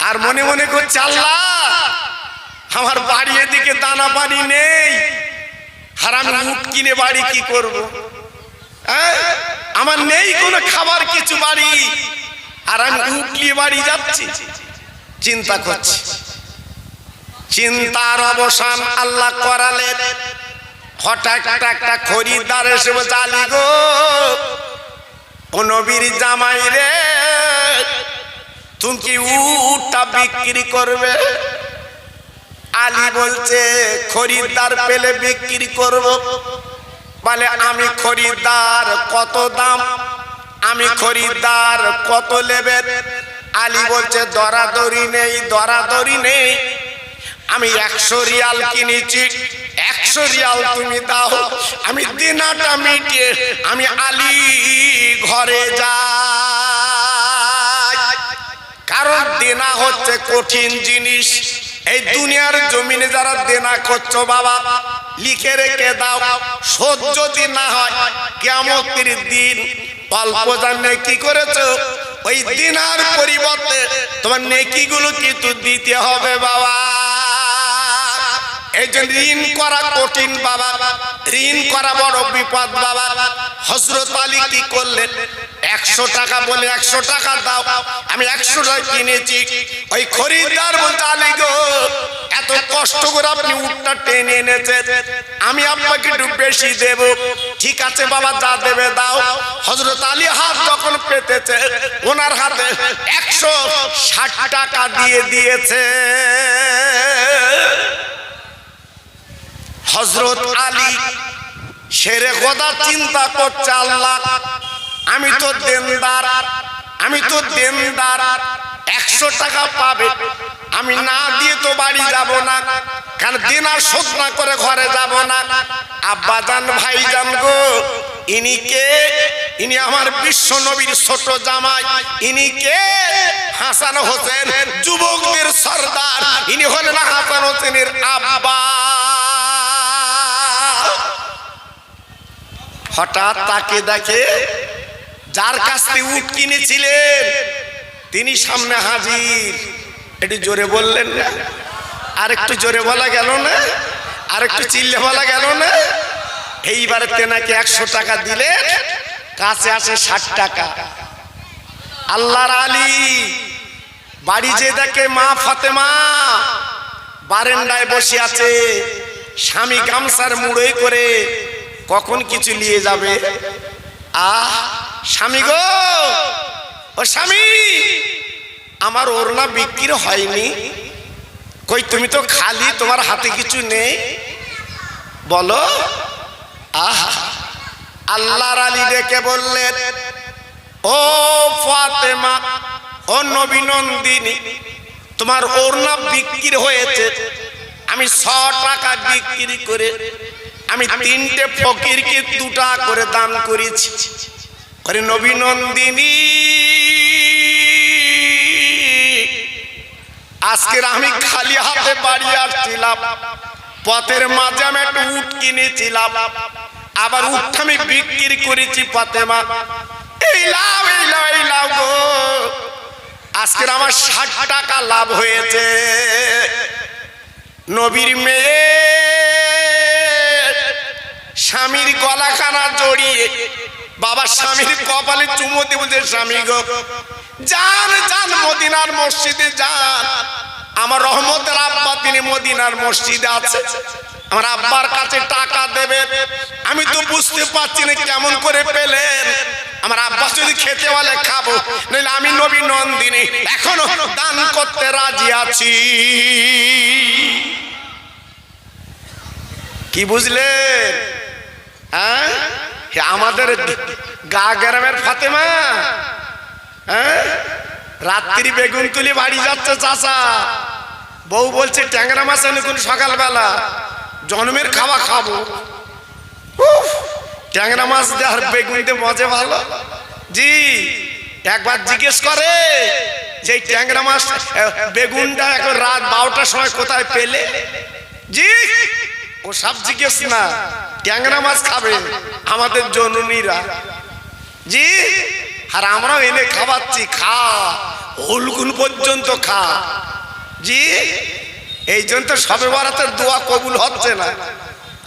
আর মনে মনে করছে, আল্লাহ আমার বাড়ি এদিকে দানা পানি নেই, আর আমি উট কিনে বাড়ি কি করব? আমার নেই কোনো খাবার কিছু বাড়ি, আর আমি উট নিয়ে বাড়ি যাচ্ছি। চিন্তা করছি, চিন্তার অবসান আল্লাহ করালেন। হঠাৎ একটা খরিদ্দার এসে বলছে, আলী গো, ও নবীর জামাই রে, তুমি কি উটটা বিক্রি করবে? আলী বলছে, খরিদ্দার পেলে বিক্রি করব। বলে, আমি খরিদ্দার, কত দাম? আমি খরিদ্দার, কত নেবেন? আলী বলছে, দরাদরি নেই, দরাদরি নেই, আমি 100 রিয়াল কিনেছি, 100 রিয়াল তুমি দাও, আমি দিনাটা মিটিয়ে আমি আলী ঘরে যাই। কারণ দেনা হচ্ছে কঠিন জিনিস, এই দুনিয়ার জমিনে যারা দেনা করছো বাবা, লিখে রেখে দাও, শোধ যদি না হয় কিয়ামতের দিন অল্প যা নেকি করেছো, ওই দিনার পরিবর্তে তোমার নেকিগুলো কিন্তু দিতে হবে বাবা। এই জন্য ঋণ করা কঠিন বাবা, ঋণ করা বড় বিপদ বাবা। হযরত আলী কি করলেন? 100 টাকা বলে, 100 টাকা দাও, আমি 100 টাকা কিনেছি। ওই খরিদ্দার বলতে, আলী গো, এত কষ্ট করে আপনি উটটা টেনে এনেছেন, আমি আপনাকে একটু বেশি দেব। ঠিক আছে বাবা, যা দেবে দাও। হযরত আলী হাত যখন পেতেছে, ওনার হাতে 160 টাকা দিয়ে দিয়েছে। হযরত আলী শেরে খোদা চিন্তা করছে, আল্লাহ আমি তো দেনদার, আমি তো দেনদার, 100 টাকা পাবে, আমি না দিয়ে তো বাড়ি যাব না, কারণ দেনা শোধ না করে ঘরে যাব না। আব্বাজান ভাইজান গো, ইনি কে? ইনি আমার বিশ্ব নবীর ছোট জামাই, ইনি কে? হাসান হোসেন, যুবকদের সর্দার, ইনি হলেন হাসান হোসেনের আব্বা। হঠাৎ তাকে দেখে যার কাছ থেকে উট কিনেছিলেন তিনি সামনে হাজির। একটু জোরে বললেন না? আর একটু জোরে বলা গেল না? আর একটু চিল্লে বলা গেল না? এইবারে তেনাকে 100 টাকা দিলে কাছে আসে 60 টাকা। আল্লাহর আলী বাড়ি যে দেখে মা ফাতেমা বারান্দায় বসে আছে, স্বামী গামছার মুড়োই করে কখন কিছু নিয়ে যাবে। স্বামী গো, ও স্বামী, আমার ওড়না বিক্রি হয়নি। কই তুমি তো খালি, তোমার হাতে কিছু নেই, বলো। আল্লাহর আলী ডেকে বললেন, ও ফাতেমা, ও নবী নন্দিনী, তোমার ওড়না বিক্রি হয়েছে। আমি 100 টাকা বিক্রি করে আমি 3টে ফকিরকে 2 টাকা করে দান করেছি। আরে নবী নন্দিনী, আজকের আমি খালি হাতে বাড়ি আসছিলাম, পথের মাঝে আমি একটা উট কিনেছিলাম, আবার উটটা আমি বিক্রি করেছি। ফাতেমা, এই লাভ, এই লাভ, এই লাভ গো, আজকের আমার 60 টাকা লাভ হয়েছে। নবীর মেয়ে স্বামীর গলাখানা জড়িয়ে বাবা স্বামীর কপালে চুমো দিয়ে বলছে, স্বামী গো, যান যান মদিনার মসজিদে যান, আমার রহমতের আব্বা তিনি মদিনার মসজিদে আছে, আমার আব্বার কাছে টাকা দেবে। আমি তো বুঝতে পারছি না কেমন করে পেলেন, আমার আব্বা যদি খেতে বলে খাবো, নইলে আমি নবী নন্দিনী এখনো দান করতে রাজি আছি। কি বুঝলেন? হ্যাঁ, আমাদের গা গ্রামের ফাতেমা, হ্যাঁ, রাত্রি বেগুন তুলি বাড়ি যাচ্ছে চাচা, বউ বলছে ট্যাংরা মাছ এনে কোন সকালবেলা জন্মের খাওয়া খাবো। ট্যাংরা মাছ দিয়ে আর বেগুন দিয়ে মজা ভালো। জি, একবার জিজ্ঞেস করে যে ট্যাংরা মাছ বেগুনটা এখন রাত 12টার সময় কোথায় পেলে? জি, ও সব জিজ্ঞেস না, ট্যাংরা মাছ খাবে আমাদের জননীরা। জি, আর আমরাও এনে খাওয়াচ্ছি, খা, হুলগুন পর্যন্ত খা। জি, এই জন্য তো সবে বরাতের দোয়া কবুল হচ্ছে না,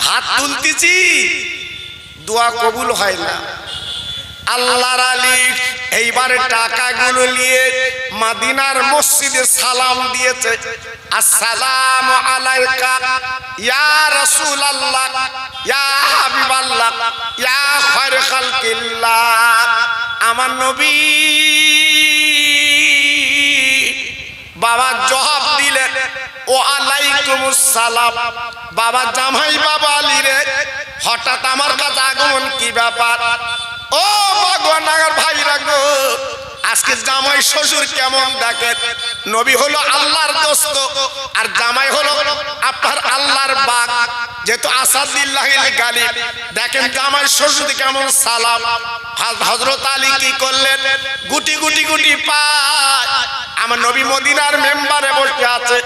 হাত তুলতেছি, দোয়া কবুল হয় না। আল্লাহর আলী এইবারে টাকাগুলো নিয়ে মদিনার মসজিদে সালাম দিয়েছে, আসসালামু আলাইকা ইয়া রাসূলুল্লাহ, ইয়া হাবিবাল্লাহ, ইয়া খায়র খালকিল্লাহ। আমার নবী বাবা জবাব দিলেন, ও আলাইকুমুস সালাম। বাবা জামাই বাবা আলী রে, হঠাৎ আমার কাছে আগমন, কি ব্যাপার? ও ভগবান ভাইরা গো, আজকে জামাই শ্বশুর কেমন দেখেন। নবী হলো আল্লাহর দোস্ত, আর জামাই হলো আপনার আল্লাহর বাগ, যেহেতু আসাদুল্লাহিল গালিব। দেখেন জামাই শ্বশুর কেমন সালাম। হযরত আলী কি করলেন? গুটি গুটি গুটি পায় আমার নবী মদিনার মেম্বারে বসে আছে,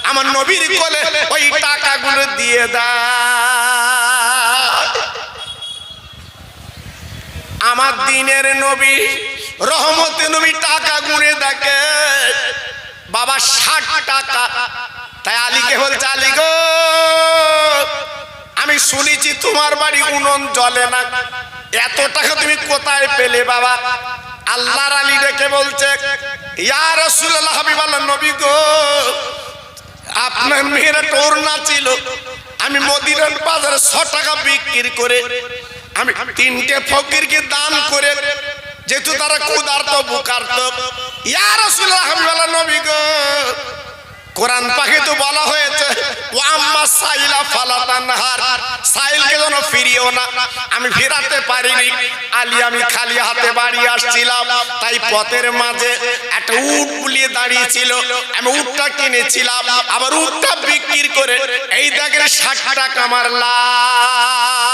আমার নবীর কোলে ওই টাকাগুলো দিয়ে দেয়। আমার দিনের নবী রহমতে নবী টাকা গুনে দেখে, বাবা 60 টাকা। তাই আলীকে বলছে, আলী গো, আমি শুনেছি তোমার বাড়ি উনুন জ্বলে না, এত টাকা তুমি কোথায় পেলে বাবা? আল্লাহর আলী ডেকে বলছে, ইয়া রাসূলুল্লাহ, হাবিবাল্লাহ, নবী গো, আপনার মেয়ের ওড়না ছিল, আমি মদিনার বাজারে 100 টাকা বিক্রি করে আমি 3টে ফকিরকে দান করে, যেহেতু তারা ক্ষুধার্ত বুকার্ত। ইয়া রাসূলুল্লাহ, হাবিবাল্লাহ, নবী গো, কোরআন পাকে তো বলা হয়েছে, ওয়া আম্মা সাইলা ফালা তানহার, সাইলকে যেন ফিরিও না। আমি ফেরাতে পারিনি আলী, আমি খালি হাতে বাড়ি আসছিলাম, তাই পথের মাঝে একটা উট বুলিয়ে দাঁড়িয়েছিল, আমি উটটা কিনেছিলাম, আবার উটটা বিক্রি করে এই দেখেন 60 টাকা আমার লাভ।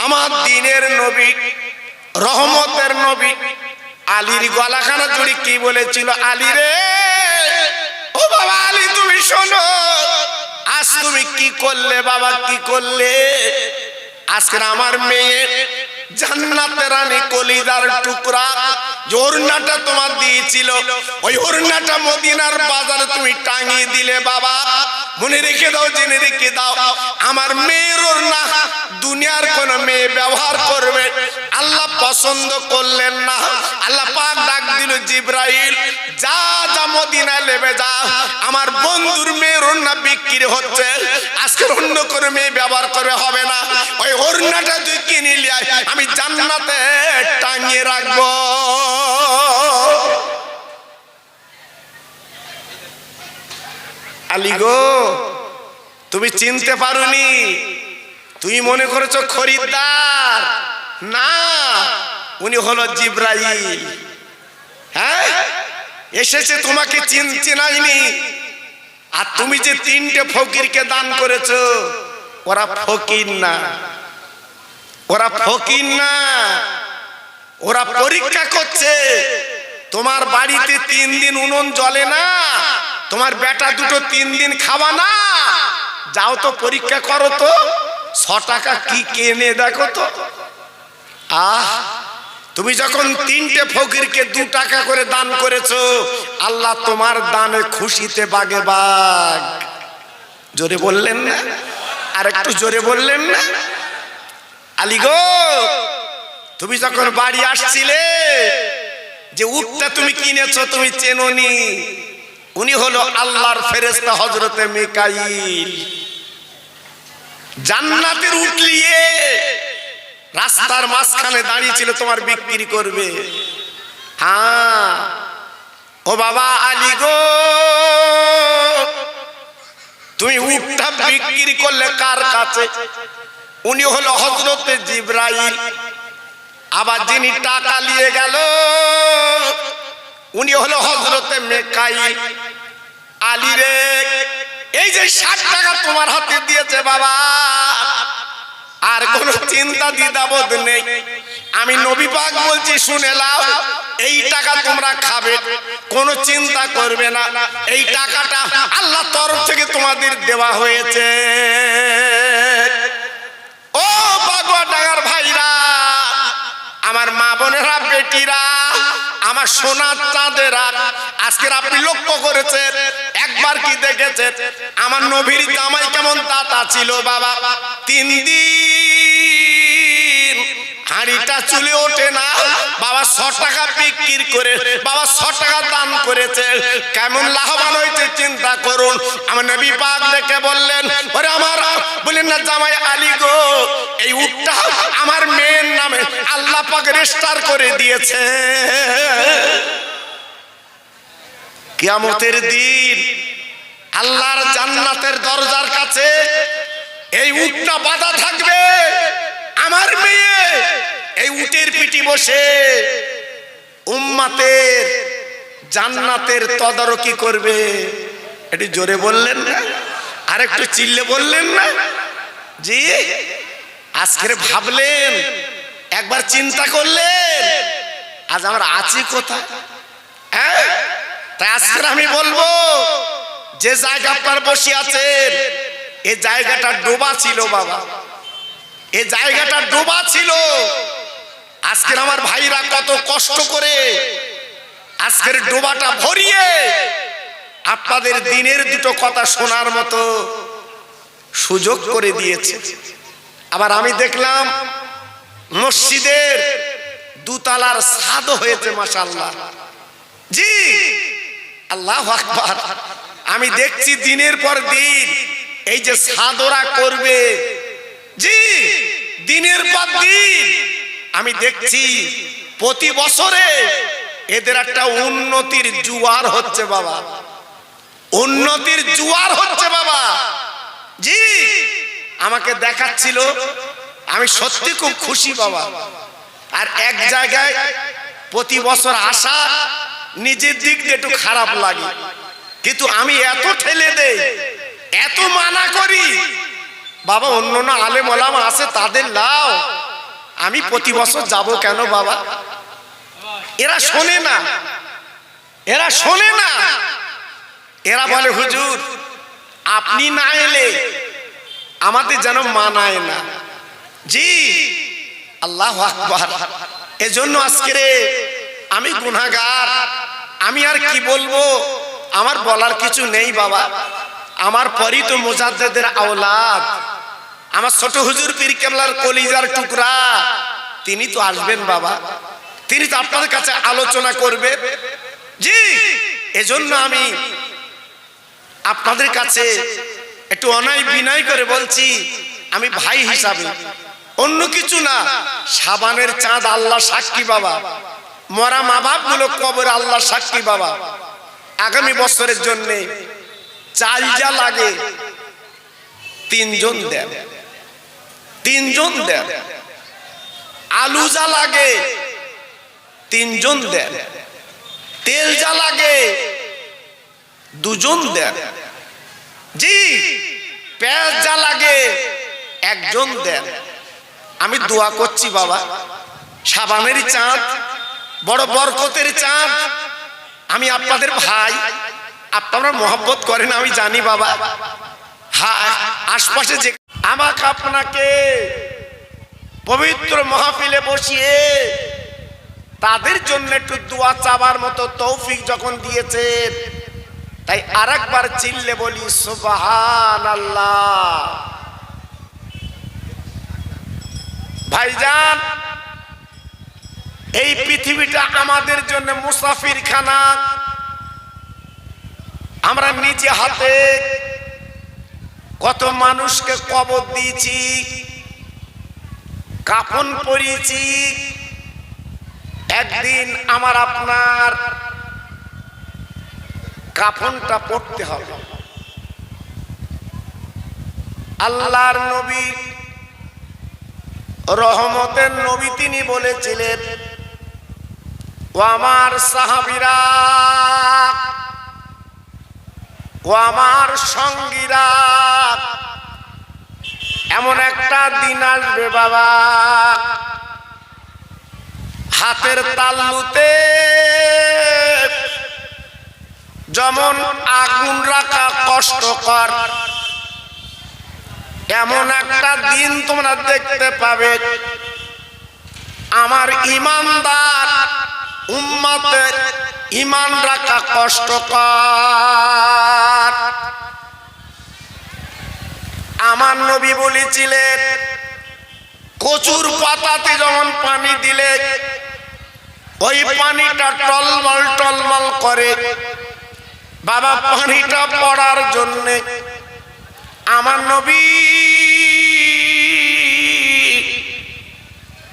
আমার দিনের নবী রহমতের নবী আলীর গলাখানা জুড়ে কি বলেছিল? আলী রে, ও বাবা আলী, তুমি শোনো, আজ তুমি কি করলে বাবা, কি করলে? আজকে আমার মেয়ে জান্নাতের রানী কলিজার টুকরা যে ওড়নাটা তোমার দিয়েছিল, ওই ওড়নাটা মদিনার বাজারে তুমি টাঙিয়ে দিলে বাবা। মনে রেখে দাও, জেনে রেখে দাও, আমার মেয়ের ওড়না দুনিয়ার কোন মেয়ে ব্যবহার করবে আল্লাহ পছন্দ করলেন না। আল্লাহ পাক ডাক দিল, জিবরাইল যা যা মদিনায় নেবে যা, আমার বন্ধুর মেয়ের ওড়না বিক্রি হচ্ছে, আজকে অন্য কোন মেয়ে ব্যবহার করে হবে না, ওই ওড়নাটা তুই কিনে নিয়ে আয়, আমি জান্নাতে টাঙিয়ে রাখবো। আলী গো, তুমি চিনতে পারোনি, তুমি মনে করেছো খরিদ্দার, না, উনি হলো জিবরাইল। হ্যাঁ, এসেছে তোমাকে চিনাইনি। আর তুমি যে 3টে ফকিরকে দান করেছো, ওরা ফকির না, ওরা ফকির না, ওরা পরীক্ষা করছে। তোমার বাড়িতে 3 দিন উনুন জ্বলে না, তোমার বেটা দুটো 3 দিন খাওয়া না, যাও তো পরীক্ষা করো তো, 6 টাকা কি কেনে দেখো তো। তুমি যখন 3টে ফকিরকে 2 টাকা করে দান করেছো, আল্লাহ তোমার দানে খুশিতে বাগে বাগ। জোরে বললেন না? আর একটু জোরে বললেন না? আলী গো, তুমি যখন বাড়ি আসছিলে, যে উটটা তুমি কিনেছো তুমি চেনোনি, উনি হলো আল্লাহর ফেরেশতা হযরতে মিকাইল। জান্নাতের উট নিয়ে রাস্তার মাঝখানে দাঁড়িয়ে ছিল, তোমার বিক্রি করবে। হ্যাঁ ও বাবা আলী গো, তুমি উটটা বিক্রি করলে কার কাছে? উনি হলো হযরতে জিবরাইল। আবার যিনি টাকা নিয়ে গেল, উনি হলো হযরতে মিকাইল। আলী রে, এই যে 60 টাকা তোমার হাতে দিয়েছে বাবা, আর কোনো চিন্তা দ্বিধাবোধ নেই। আমি নবী পাক বলছি, শুনে নাও, এই টাকা তোমরা খাবে, কোনো চিন্তা করবে না, এই টাকাটা আল্লাহর তরফ থেকে তোমাদের দেওয়া হয়েছে। ও বাগুয়া ডাঙ্গার ভাইরা, আমার মা বোনেরা, বেটিরা, আমার সোনার চাঁদেরা, আজকের আপনি লক্ষ্য করেছেন, একবার কি দেখেছেন আমার নবীর জামাই কেমন দাতা ছিল বাবা? 3 দিন হাঁড়িটা চুলে ওঠে না বাবা, 6 টাকা বিক্রি করে বাবা 6 টাকা দান করেছে, কেমন লাভবান হয়েছে চিন্তা করুন। আমার নবী পাক দেখে বললেন, ওরে আমার, বলেন না জামাই আলী গো, এই উটটা আমার মেয়ের নামে আল্লাহ পাক রেজিস্টার করে দিয়েছে। কিয়ামতের দিন আল্লাহর জান্নাতের দরজার কাছে এই উটটা বাঁধা থাকবে, আমার মেয়ে এই উটের পিঠে বসে উম্মতের জান্নাতের তদারকি করবে। একটু জোরে বললেন না? আর একটু চিল্লে বললেন না? জি, আজকে ভাবলেন, একবার চিন্তা করলেন, আজ আমরা আছি কোথায়? হ্যাঁ, তাই আজকে আমি বলবো, যে জায়গা আপনার বসে আছেন, এই জায়গাটা ডোবা ছিল বাবা, এই জায়গাটা ডোবা ছিল। আজকের আমার ভাইরা কত কষ্ট করে আজকের ডোবাটা ভরিয়ে আপনাদের দিনের দুটো কথা শোনার মতো সুযোগ করে দিয়েছে। আবার আমি দেখলাম মসজিদের 2 তলার ছাদ হয়েছে, মাশাআল্লাহ। জি, আল্লাহু আকবার। আমি দেখছি দিনের পর দিন এই যে ছাদরা করবে, জি, দিনের পর দিন আমি দেখছি প্রতি বছরে এদের একটা উন্নতির জোয়ার হচ্ছে বাবা, উন্নতির জোয়ার হচ্ছে বাবা। জি, আমাকে দেখাচ্ছিল, আমি সত্যি খুব খুশি বাবা। আর এক জায়গায় প্রতি বছর আসা নিজের দিক দিয়ে একটু খারাপ লাগে, কিন্তু আমি এত ঠেলে দেই, এত মানা করি বাবা, অন্য না আলেম ওলামা আছে তাদের লাও, আমি প্রতি বছর যাব কেন বাবা? এরা শোনে না, এরা শোনে না। এরা বলে হুজুর আপনি না এলে আমাদের যেন মানায় না। জি, আল্লাহু আকবার। এজন্য আজকে আমি গুনাহগার, আমি আর কি বলবো, আমার বলার কিছু নেই বাবা। আমার পরই তো মুজাদ্দেদের আওলাদ, আমার ছোট হুজুর পীর কেবলার কলিজার টুকরা, তিনি তো আসবেন বাবা, তিনি তো আপনাদের কাছে আলোচনা করবে। জি, এজন্য আমি আপনাদের কাছে একটু অনয় বিনয় করে বলছি, আমি ভাই হিসাবে, অন্য কিছু না। সাবানের চাঁদ আল্লাহ সাক্ষী বাবা, মরা মা বাপ গুলো কবর আল্লাহ সাক্ষী বাবা। আগামী বছরের জন্য চাল যা লাগে 3 জন দেন, 3 জন দেন। আলু যা লাগে 3 জন দেন। তেল যা লাগে 2 জন দেন। জি, পেঁয়াজ যা লাগে 1 জন দেন। আমি দোয়া করছি বাবা, সাবানের চাঁদ বড় বরকতের চাঁদ। আমি আপনাদের ভাই, আপনারা মহব্বত করেন আমি জানি বাবা। আশপাশে যে আমাকে আপনাকে পবিত্র মাহফিলে বসিয়ে তাদের জন্য একটু দোয়া চাবার মতো তৌফিক যখন দিয়েছেন, তাই আরেকবার চিল্লে বলি সুবহানাল্লাহ। ভাইজান, এই পৃথিবীটা আমাদের জন্য মুসাফিরখানা। আমরা নিজে হাতে কত মানুষকে কবর দিয়েছি, কাফন পরিয়েছি। একদিন আমার আপনার কাফনটা পড়তে হবে। আল্লাহর নবী, রহমতের নবী, তিনি বলেছিলেন, ও আমার সাহাবীরা, ও আমার সঙ্গীরা, এমন একটা দিন আসবে বাবা, হাতের তালুতে যেমন আগুন রাখা কষ্টকর, এমন একটা দিন তোমরা দেখতে পাবে। আমার ঈমানদার উম্মতের ঈমান রাখা কষ্টকর। আমার নবী বলেছিলেন, কচুর পাতাতে যেমন পানি দিলে ওই পানিটা টলমল টলমল করে, বাবা পানিটা পড়ার জন্যে আমার নবী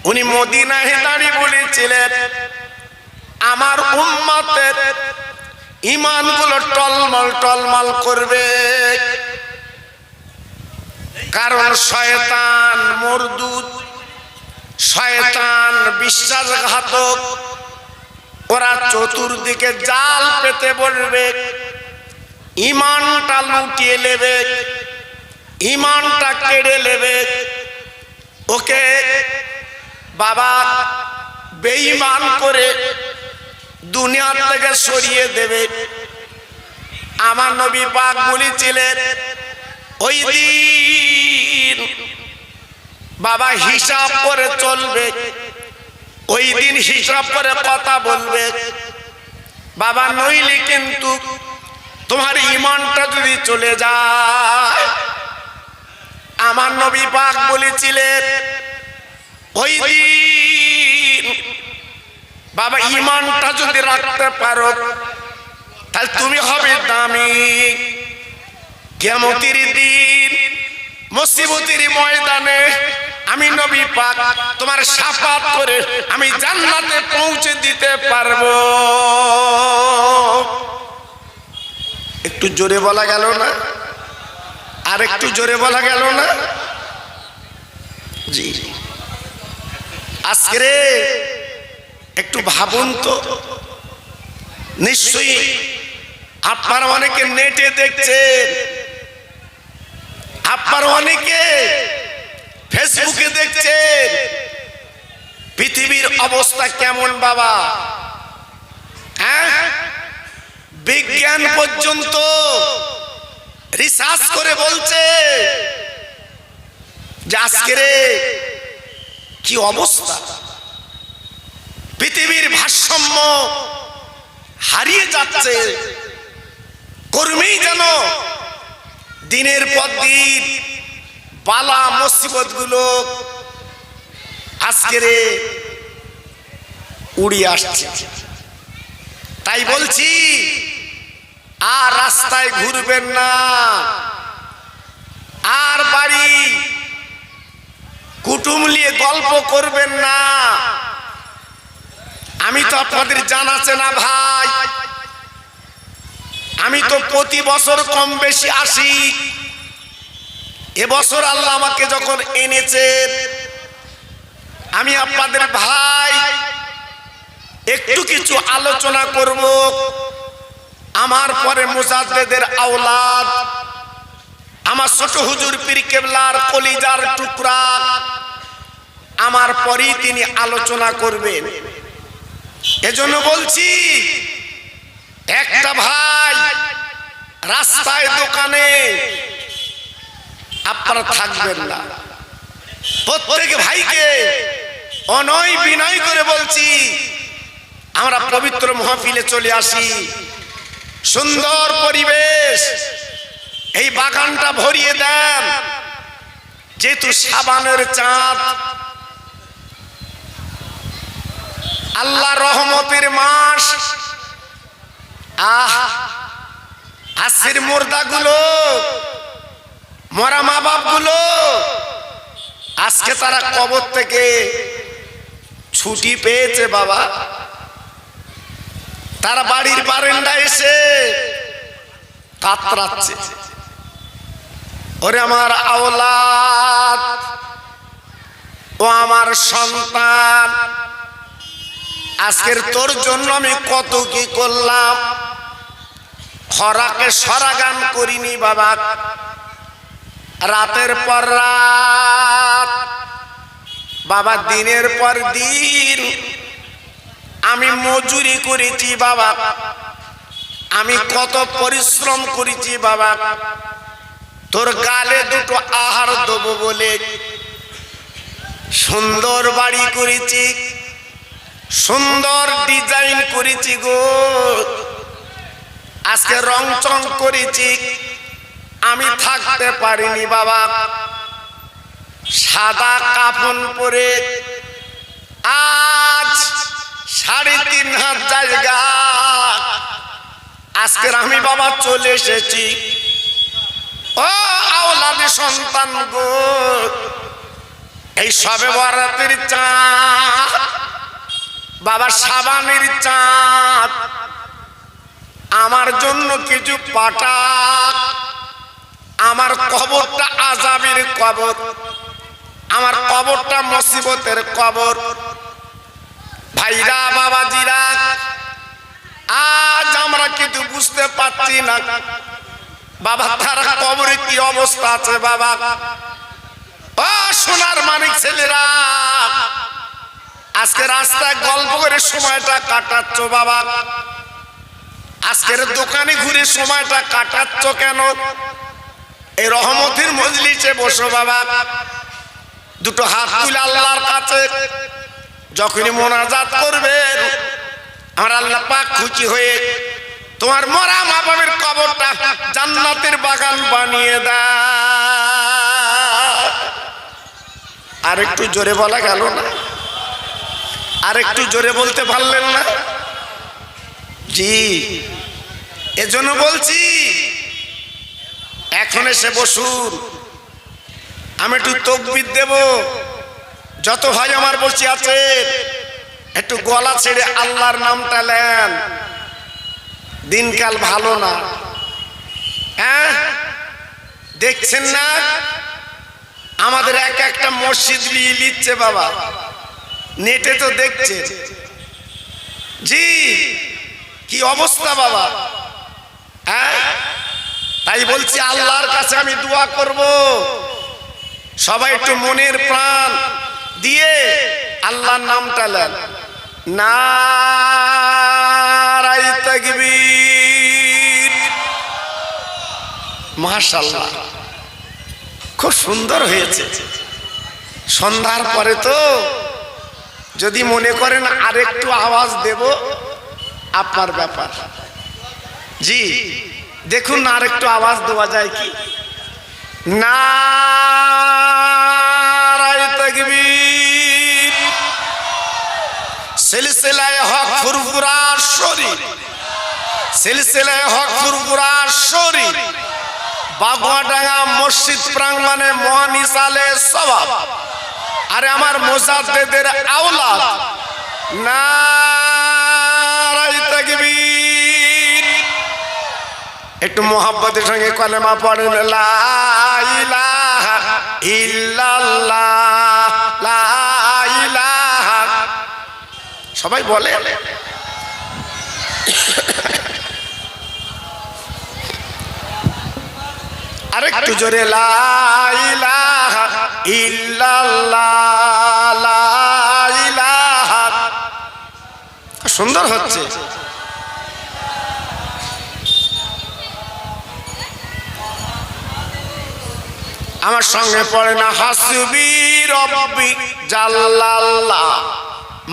উনি মদিনায় দাঁড়িয়ে বলেছিলেন, আমার উম্মতের ঈমানগুলো টলমল টলমল করবে, কারণ শয়তান মরদুদ, শয়তান বিশ্বাসঘাতক, ওরা চতুর্দিকে জাল পেতে বলবে, ঈমানটা লুটিয়ে নেবে, ঈমানটা কেড়ে নেবে, ওকে বাবা বেঈমান করে দুনিয়া থেকে সরিয়ে দেবে। আমার নবী পাক বলেছিলেন, ওই দিন বাবা হিসাব করে চলবে, ওই দিন হিসাব করে কথা বলবে বাবা, নইলে কিন্তু তোমার ঈমানটা যদি চলে যায়। আমার নবী পাক বলেছিলেন, ওই দিন বাবা ঈমানটা যদি রাখতে পারো তাহলে তুমি হবে দামি। কিয়ামতের দিন মুসিবতের ময়দানে আমি নবী পাক তোমার শাফাত করে আমি জান্নাতে পৌঁছে দিতে পারবো। একটু জোরে বলা গেল না? আর একটু জোরে বলা গেল না? জি, আজকে একটু ভাবুন তো, নিশ্চয়ই আপনারা অনেকে নেটে দেখছেন, আপনারা অনেকে ফেসবুকে দেখছেন, পৃথিবীর অবস্থা কেমন বাবা। হ্যাঁ, বিজ্ঞান পর্যন্ত রিসার্চ করে বলছে যে আজকে কি অবস্থা, পৃথিবীর ভারসাম্য হারিয়ে যাচ্ছে। কর্মেই যেন দিনের পর দিন বালা মুসিবত গুলো আজকের উড়িয়ে আসছে। তাই বলছি আর রাস্তায় ঘুরবেন না, আর বাড়ি কুটুম নিয়ে গল্প করবেন না। আমি তো আপনাদের জানাচ্ছে না ভাই, আমি তো প্রতি বছর কম বেশি আসি। এবছর আল্লাহ আমাকে যখন এনেছেন, আমি আপনাদের ভাই একটু কিছু আলোচনা করব। আমার পরে মুজাদ্দেদের আওলাদ, আমার ছোট হুজুর পীর কেবলার কলিজার টুকরা, আমার পরেই তিনি আলোচনা করবেন। এজন্য বলছি, একটা ভাই রাস্তায় দোকানে আপনারা থাকবেন না। প্রত্যেক ভাইকে অনয় বিনয় করে বলছি, আমরা পবিত্র মাহফিলে চলে আসি। সুন্দর পরিবেশ, এই বাগানটা ভরিয়ে দেন। যেহেতু শাবানের চাঁদ, আল্লাহ রহমতের মাস, হাসির মুর্দাগুলো, মরা মা বাপ গুলো আজকে তারা কবর থেকে ছুটি পেয়েছে বাবা। তারা বাড়ির বারান্দায় এসে কাতরাচ্ছে, ওরে আমার আওলাদ, ও আমার সন্তান, আজকের তোর জন্য আমি কত কি করলাম। খরাকে সরাগান করিনি বাবা, রাতের পর রাত বাবা, দিনের পর দিন আমি মজুরি করেছি বাবা, আমি কত পরিশ্রম করেছি বাবা, তোর গালে দুটো আহার দেবো বলে সুন্দর বাড়ি করেছি, সুন্দর ডিজাইন করেছি গো। আজকে রং চং করেছি, আমি থাকতে পারিনি বাবা। সাদা কাফন পরে আজ 3.5 হাত জায়গা আজকের আমি বাবা চলে এসেছি। ও আওলাদের সন্তান গো, এই সবে বরাতের চাঁদ বাবা, শাবানের চাঁদ, আমার জন্য কিছু পাঠাক। আমার কবরটা আযাবের কবর, আমার কবরটা মুসিবতের কবর। ভাইরা বাবাজিরা, আজ আমরা কিন্তু বুঝতে পারছি না বাবা তার কবরে কি অবস্থা আছে বাবা। ও সোনার মানিক ছেলেরা, আজকে রাস্তায় গল্প করে সময়টা কাটাচ্ছ বাবা, আজকের দোকানে ঘুরে সময়টা কাটাচ্ছ কেন? এই রহমতের মজলিসে বসো বাবা, দুটো হাত তুলে আল্লাহর কাছে যখনই মোনাজাত করবেন, আমার আল্লাহ পাক খুশি হয়ে তোমার মরা মা বাবার কবরটা জান্নাতের বাগান বানিয়ে দেয়। আর একটু জোরে বলা গেল না? আর একটু জোরে বলতে পারলেন না? জি, এজন্য বলছি এখন এসে বসুন, আমি একটু তাকবীর দেব। যত ভাই আমার বসে আছে একটু গলা ছেড়ে আল্লাহর নামটা নেন। দিনকাল ভালো না, হ্যাঁ দেখছেন না আমাদের এক একটা মসজিদ নিয়ে নিচ্ছে বাবা, নেটে তো দেখছে। জি, কি অবস্থা বাবা, হ্যাঁ তাই বলছি আল্লাহর কাছে আমি দোয়া করব, সবাই একটু মনের প্রাণ দিয়ে আল্লাহর নামটা নেন। নারায়ে তাকবীর। মাশাআল্লাহ, খুব সুন্দর হয়েছে, সন্ধ্যার পরে তো যদি মনে করেন আরেকটু আওয়াজ দেব আপনার ব্যাপার। জি দেখুন না আরেকটু আওয়াজ দেওয়া যায় কি? নারায়ে তাকবীর। সিলসিলায়ে হক ফুরফুরা শরীফ, সিলসিলায়ে হক ফুরফুরা শরীফ, বাগুয়াডাঙ্গা মসজিদ প্রাঙ্গণে মহামিসালে সওয়াব। আরে আমার মুজাদ্দিদের আওলাদ, নারায়ে তাকবীর। একটু মোহাব্বতের সঙ্গে কলেমা পড়েন, লা ইলাহা ইল্লাল্লাহ, লা ইলাহা। সবাই বলে আরেকটু জোরে, লা ইলাহা ইল্লাল্লাহ, লা ইলাহা। সুন্দর হচ্ছে। আমার সঙ্গে পড়ে না, হাসবি রব্বি জাল্লাল্লাহ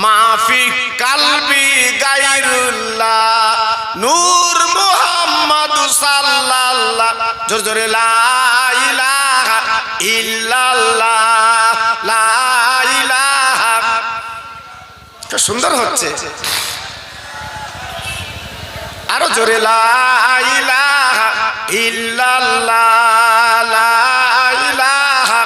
মাফি কালবি গায়রুল্লাহ নূর মুহাম্মদ সাল্লাল্লাহ। জোরে জোরে, লা ইলাহা ইল্লাল্লাহ, লা ইলাহা। কি সুন্দর হচ্ছে। আরো জোরে, লা ইলাহা ইল্লাল্লাহ, লা ইলাহা।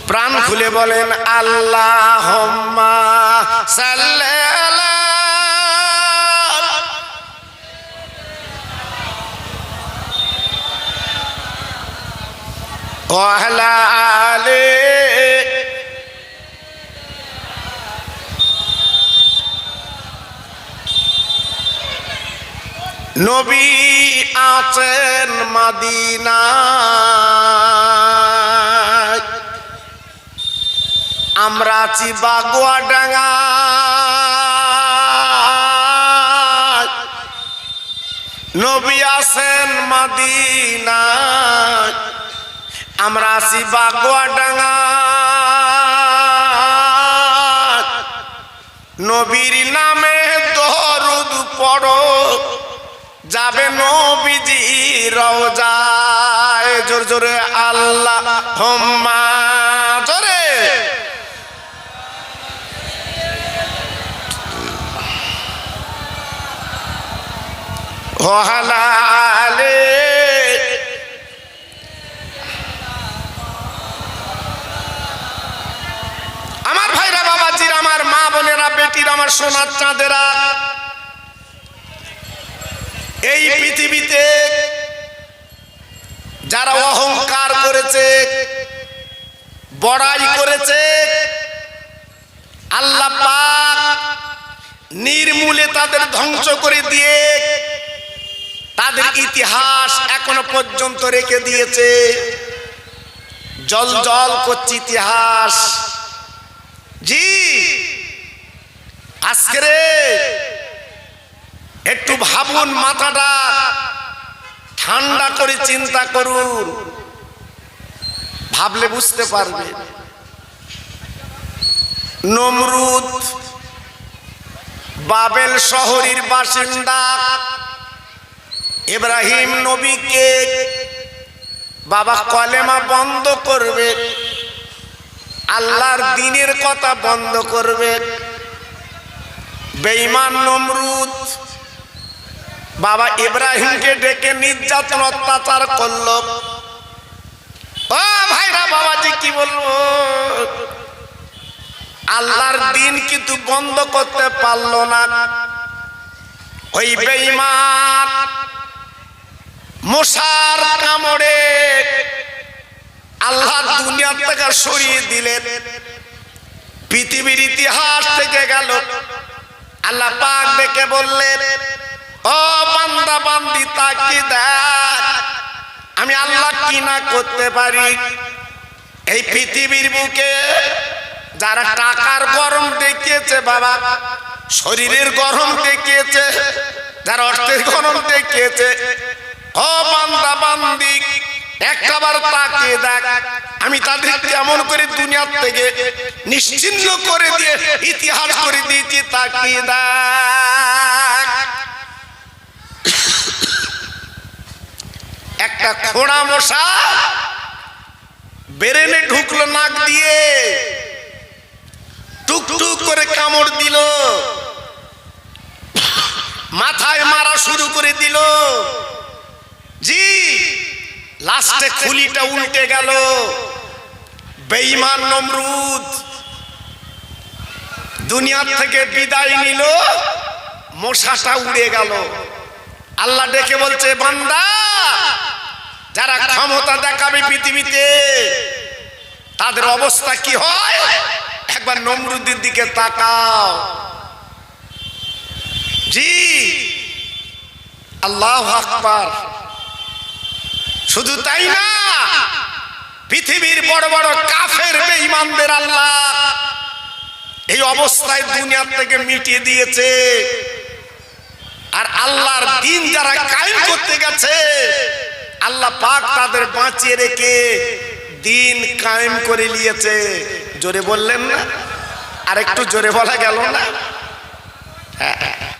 প্রাণ খুলে বলেন, আল্লাহুম্মা সাল্লি আলা ওয়া আলা আলি। নবী আছেন মদিনায়, আমরা আছি বাগুয়াডাঙ্গা। নবী আছেন মদিনায়, আমরা আছি বাগুয়াডাঙ্গা। নবীর নামে দরুদ পড়ো, যাবে নবীজি রওজায়। জোর জোরে, আল্লাহুম্মা। জোরে, ওয়া আলা আলি। আমার ভাইরা, বাবাজির, আমার মা বোনেরা, বেটির, আমার সোনার চাঁদেরা, এই পৃথিবীতে যারা অহংকার করেছে, বড়াই করেছে, আল্লাহ পাক নির্মূলে তাদের ধ্বংস করে দিয়ে তাদের ইতিহাস এখনো পর্যন্ত রেখে দিয়েছে। জল জল করছে ইতিহাস। জি আজকে একটু ভাবুন, মাথাটা ঠান্ডা করে চিন্তা করুন, ভাবলে বুঝতে পারবে। নমরুদ বাবেল শহরের বাসিন্দা, ইব্রাহিম নবীকে বাবা কলেমা বন্ধ করবে, আল্লাহর দ্বীনের কথা বন্ধ করবে। বেঈমান নমরুদ বাবা ইব্রাহিমকে ডেকে নির্যাতন অত্যাচার করলো। ও ভাইরা, বাবাজি, কি বলবো, আল্লাহর দ্বীন কিন্তু বন্ধ করতে পারলো না। ওই বেঈমান মশার কামড়ে আল্লাহ দুনিয়া থেকে সরিয়ে দিলেন, পৃথিবীর ইতিহাস থেকে গেল। আল্লাহ পাক ডেকে বললেন, ও বান্দা বান্দি, তাকিয়ে দেখ আমি আল্লাহ কি না করতে পারি। এই পৃথিবীর বুকে যারা টাকার গরম দেখিয়েছে, বাবা শরীরের গরম দেখিয়েছে, যারা অর্থের গণন দেখিয়েছে, ও বান্দা বান্দি একটাবার তাকিয়ে দেখ, আমি তাদের কেমন করে দুনিয়ার থেকে নিশ্চিহ্ন করে দিয়ে ইতিহাস করে দিয়েছি, তাকিয়ে দেখ। একটা খোঁড়া মশা বেরেনে ঢুকলো নাক দিয়ে, টুকটুক করে কামড় দিল, মাথায় মারা শুরু করে দিল। জি, লাস্টে খুলিটা উল্টে গেল। বেঈমান নমরুদ দুনিয়ার থেকে বিদায় নিল, মশাটা উড়ে গেল। আল্লাহ ডেকে বলছে, বান্দা যারা ক্ষমতা দেখাবে পৃথিবীতে তাদের অবস্থা কি হয়, একবার নমরুদের দিকে তাকাও। জি, আল্লাহু আকবার। শুধু তাই না, পৃথিবীর বড় বড় কাফের বেঈমানদের আল্লাহ এই অবস্থায় দুনিয়ার থেকে মিটিয়ে দিয়েছে। আর আল্লাহর দিন যারা কায়েম করতে গেছে, আল্লাহ পাক তাদের বাঁচিয়ে রেখে দিন কায়েম করে নিয়েছে। জোরে বললেন না? আর একটু জোরে বলা গেল না? হ্যাঁ,